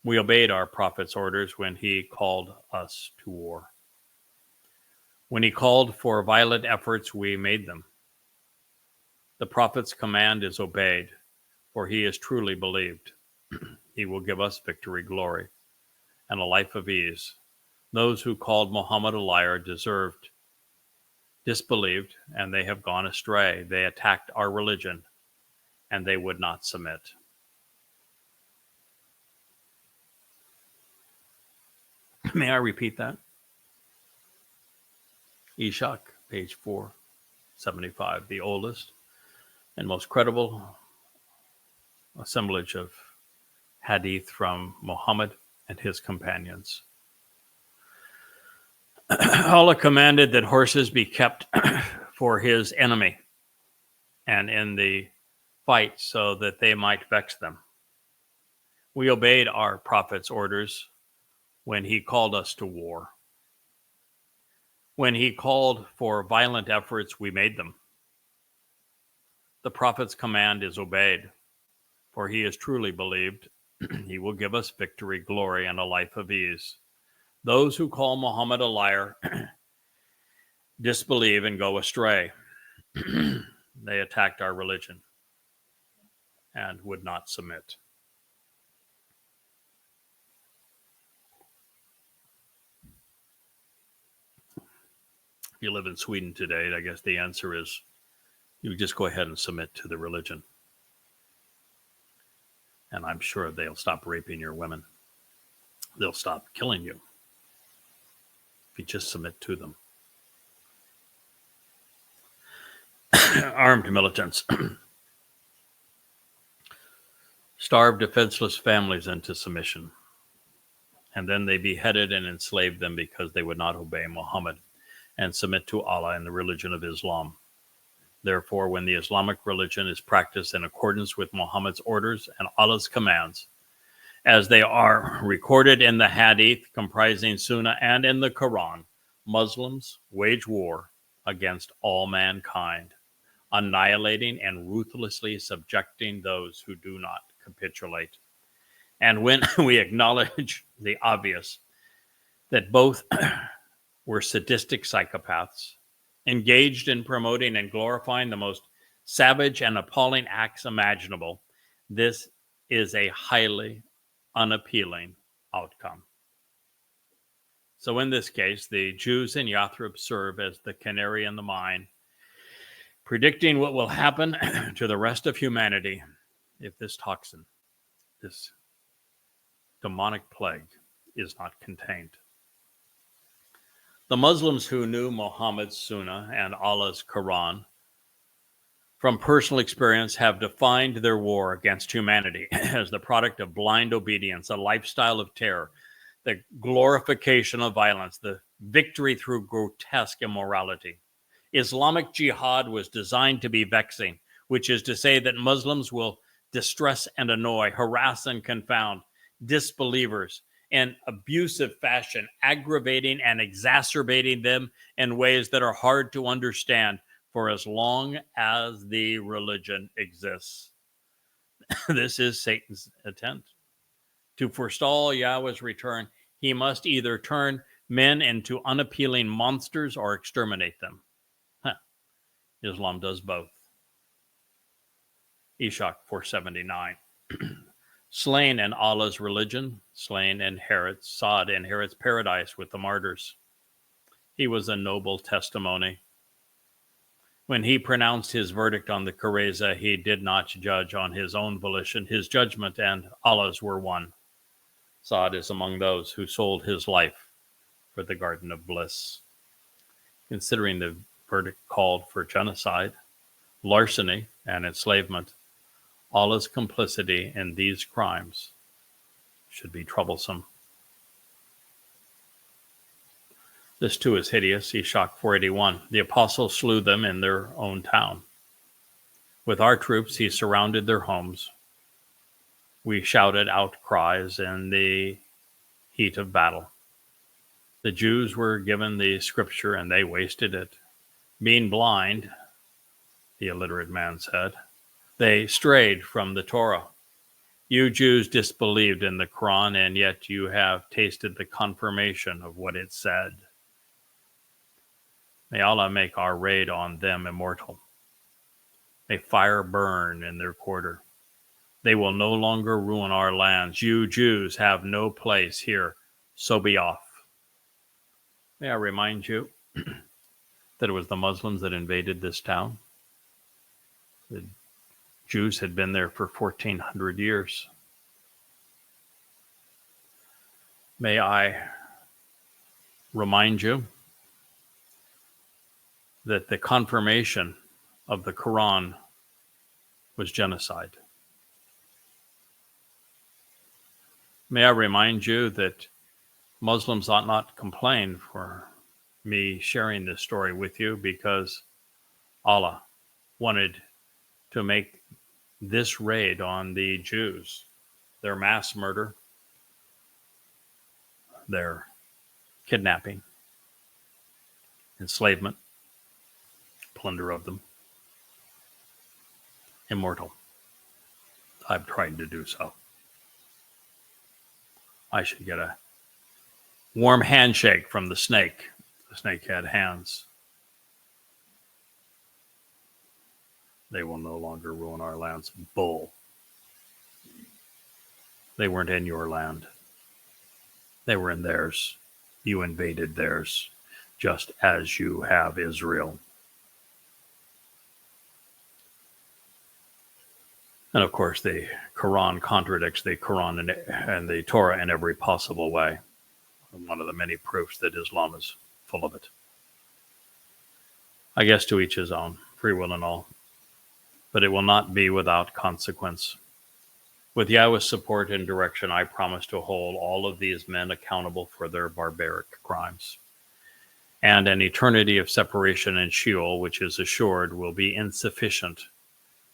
We obeyed our prophet's orders when he called us to war. When he called for violent efforts, we made them. The prophet's command is obeyed, for he is truly believed. He will give us victory, glory, and a life of ease. Those who called Muhammad a liar disbelieved, and they have gone astray. They attacked our religion, and they would not submit. May I repeat that? Ishaq, page 475, the oldest and most credible assemblage of hadith from Muhammad and his companions. Allah commanded that horses be kept for his enemy and in the fight so that they might vex them. We obeyed our prophet's orders when he called us to war. When he called for violent efforts, we made them. The prophet's command is obeyed, for he is truly believed. He will give us victory, glory, and a life of ease. Those who call Muhammad a liar disbelieve and go astray. They attacked our religion and would not submit. If you live in Sweden today, I guess the answer is You just go ahead and submit to the religion. And I'm sure they'll stop raping your women. They'll stop killing you if you just submit to them. Armed militants starved defenseless families into submission. And then they beheaded and enslaved them because they would not obey Muhammad and submit to Allah and the religion of Islam. Therefore, when the Islamic religion is practiced in accordance with Muhammad's orders and Allah's commands, as they are recorded in the Hadith comprising Sunnah and in the Quran, Muslims wage war against all mankind, annihilating and ruthlessly subjecting those who do not capitulate. And when we acknowledge the obvious, that both were sadistic psychopaths, engaged in promoting and glorifying the most savage and appalling acts imaginable, this is a highly unappealing outcome. So in this case, the Jews in Yathrib serve as the canary in the mine, predicting what will happen to the rest of humanity if this toxin, this demonic plague, is not contained. The Muslims who knew Muhammad's Sunnah and Allah's Quran from personal experience have defined their war against humanity as the product of blind obedience, a lifestyle of terror, the glorification of violence, the victory through grotesque immorality. Islamic jihad was designed to be vexing, which is to say that Muslims will distress and annoy, harass and confound disbelievers in abusive fashion, aggravating and exacerbating them in ways that are hard to understand for as long as the religion exists. This is Satan's intent. To forestall Yahweh's return, he must either turn men into unappealing monsters or exterminate them. Islam does both. Ishaq 479. Slain in Allah's religion, slain inherits, Saad inherits paradise with the martyrs. He was a noble testimony. When he pronounced his verdict on the Qurayza, he did not judge on his own volition. His judgment and Allah's were one. Saad is among those who sold his life for the Garden of Bliss. Considering the verdict called for genocide, larceny, and enslavement, Allah's complicity in these crimes should be troublesome. This too is hideous. Ishaq 481. The apostles slew them in their own town. With our troops, he surrounded their homes. We shouted outcries in the heat of battle. The Jews were given the scripture and they wasted it. Being blind, the illiterate man said, they strayed from the Torah. You Jews disbelieved in the Quran, and yet you have tasted the confirmation of what it said. May Allah make our raid on them immortal. May fire burn in their quarter. They will no longer ruin our lands. You Jews have no place here, so be off. May I remind you that it was the Muslims that invaded this town? The Jews had been there for 1,400 years. May I remind you that the confirmation of the Quran was genocide. May I remind you that Muslims ought not complain for me sharing this story with you, because Allah wanted to make this raid on the Jews, their mass murder, their kidnapping, enslavement, plunder of them, immortal. I've tried to do so. I should get a warm handshake from the snake. The snake had hands. They will no longer ruin our lands. Bull. They weren't in your land. They were in theirs. You invaded theirs, just as you have Israel. And of course, the Quran contradicts the Quran and the Torah in every possible way. One of the many proofs that Islam is full of it. I guess to each his own, free will and all. But it will not be without consequence. With Yahweh's support and direction, I promise to hold all of these men accountable for their barbaric crimes. And an eternity of separation in Sheol, which is assured, will be insufficient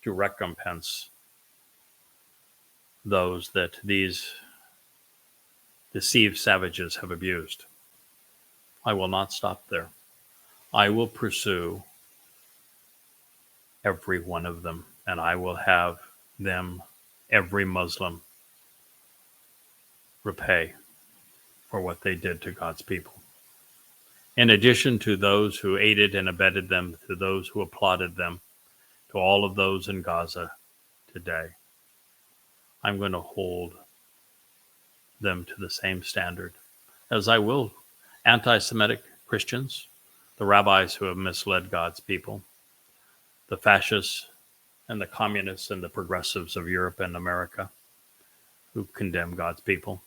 to recompense those that these deceived savages have abused. I will not stop there. I will pursue every one of them, and I will have them, every Muslim, repay for what they did to God's people. In addition to those who aided and abetted them, to those who applauded them, to all of those in Gaza today, I'm going to hold them to the same standard as I will anti-Semitic Christians, the rabbis who have misled God's people, the fascists and the communists and the progressives of Europe and America who condemn God's people.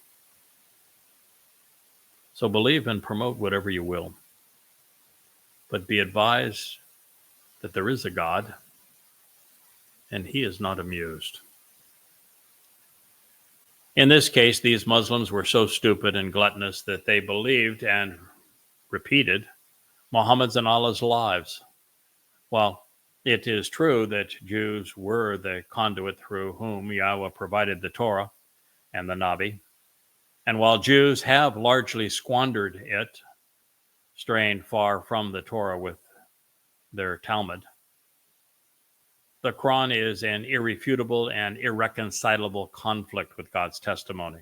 So believe and promote whatever you will, but be advised that there is a God, and he is not amused. In this case, these Muslims were so stupid and gluttonous that they believed and repeated Muhammad's and Allah's lives. While it is true that Jews were the conduit through whom Yahweh provided the Torah and the Nabi, and while Jews have largely squandered it, straying far from the Torah with their Talmud, the Quran is an irrefutable and irreconcilable conflict with God's testimony.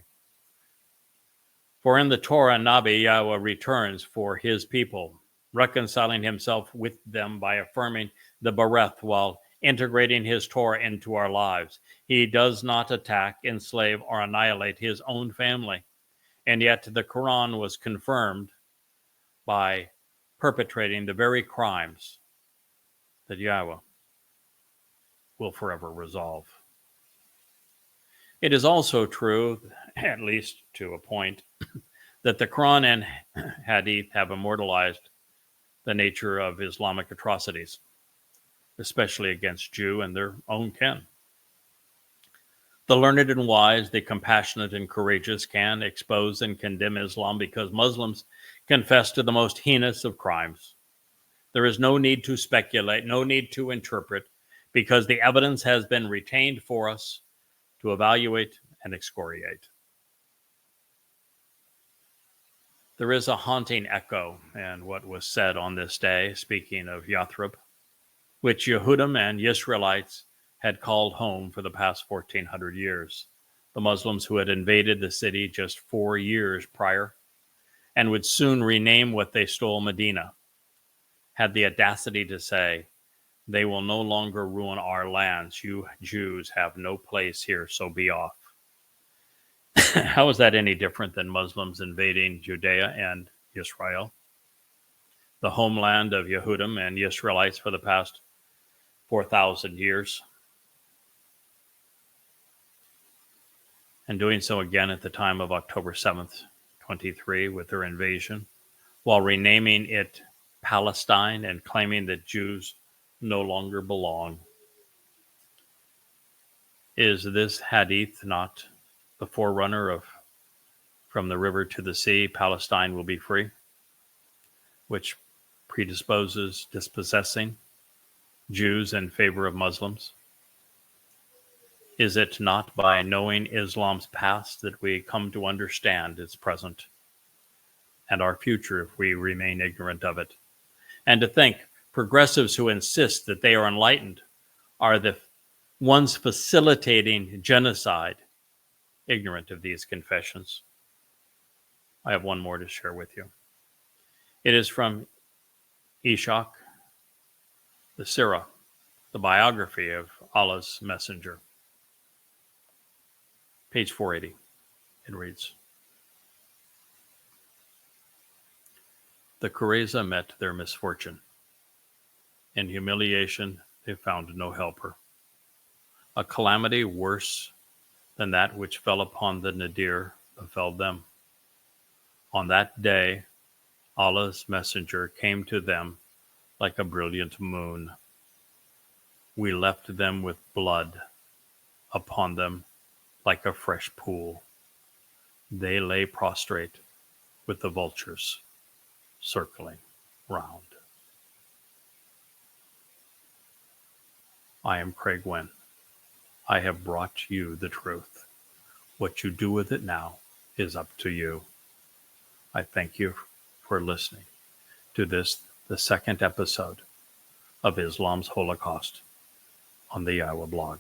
For in the Torah and Nabi, Yahweh returns for his people, reconciling himself with them by affirming the Bereth while integrating his Torah into our lives. He does not attack, enslave, or annihilate his own family. And yet the Quran was confirmed by perpetrating the very crimes that Yahweh will forever resolve. It is also true, at least to a point, that the Quran and Hadith have immortalized the nature of Islamic atrocities, especially against Jew and their own kin. The learned and wise, the compassionate and courageous can expose and condemn Islam because Muslims confess to the most heinous of crimes. There is no need to speculate, no need to interpret, because the evidence has been retained for us to evaluate and excoriate. There is a haunting echo in what was said on this day, speaking of Yathrib, which Yehudim and Israelites had called home for the past 1,400 years. The Muslims who had invaded the city just 4 years prior and would soon rename what they stole Medina, had the audacity to say, "They will no longer ruin our lands. You Jews have no place here, so be off." How is that any different than Muslims invading Judea and Israel, the homeland of Yehudim and Israelites for the past 4,000 years, and doing so again at the time of October 7th, 23, with their invasion, while renaming it Palestine and claiming that Jews no longer belong? Is this hadith not the forerunner of "From the river to the sea, Palestine will be free," which predisposes dispossessing Jews in favor of Muslims? Is it not by knowing Islam's past that we come to understand its present and our future if we remain ignorant of it? And to think progressives who insist that they are enlightened are the ones facilitating genocide, ignorant of these confessions. I have one more to share with you. It is from Ishaq, the Sirah, the biography of Allah's messenger. Page 480. It reads, "The Qurayza met their misfortune. In humiliation, they found no helper. A calamity worse than that which fell upon the Nadir befell them. On that day, Allah's messenger came to them like a brilliant moon. We left them with blood upon them like a fresh pool. They lay prostrate with the vultures circling round. I am Craig Winn. I have brought you the truth. What you do with it now is up to you. I thank you for listening to this, the second episode of Islam's Holocaust on the YAHOWAH blog.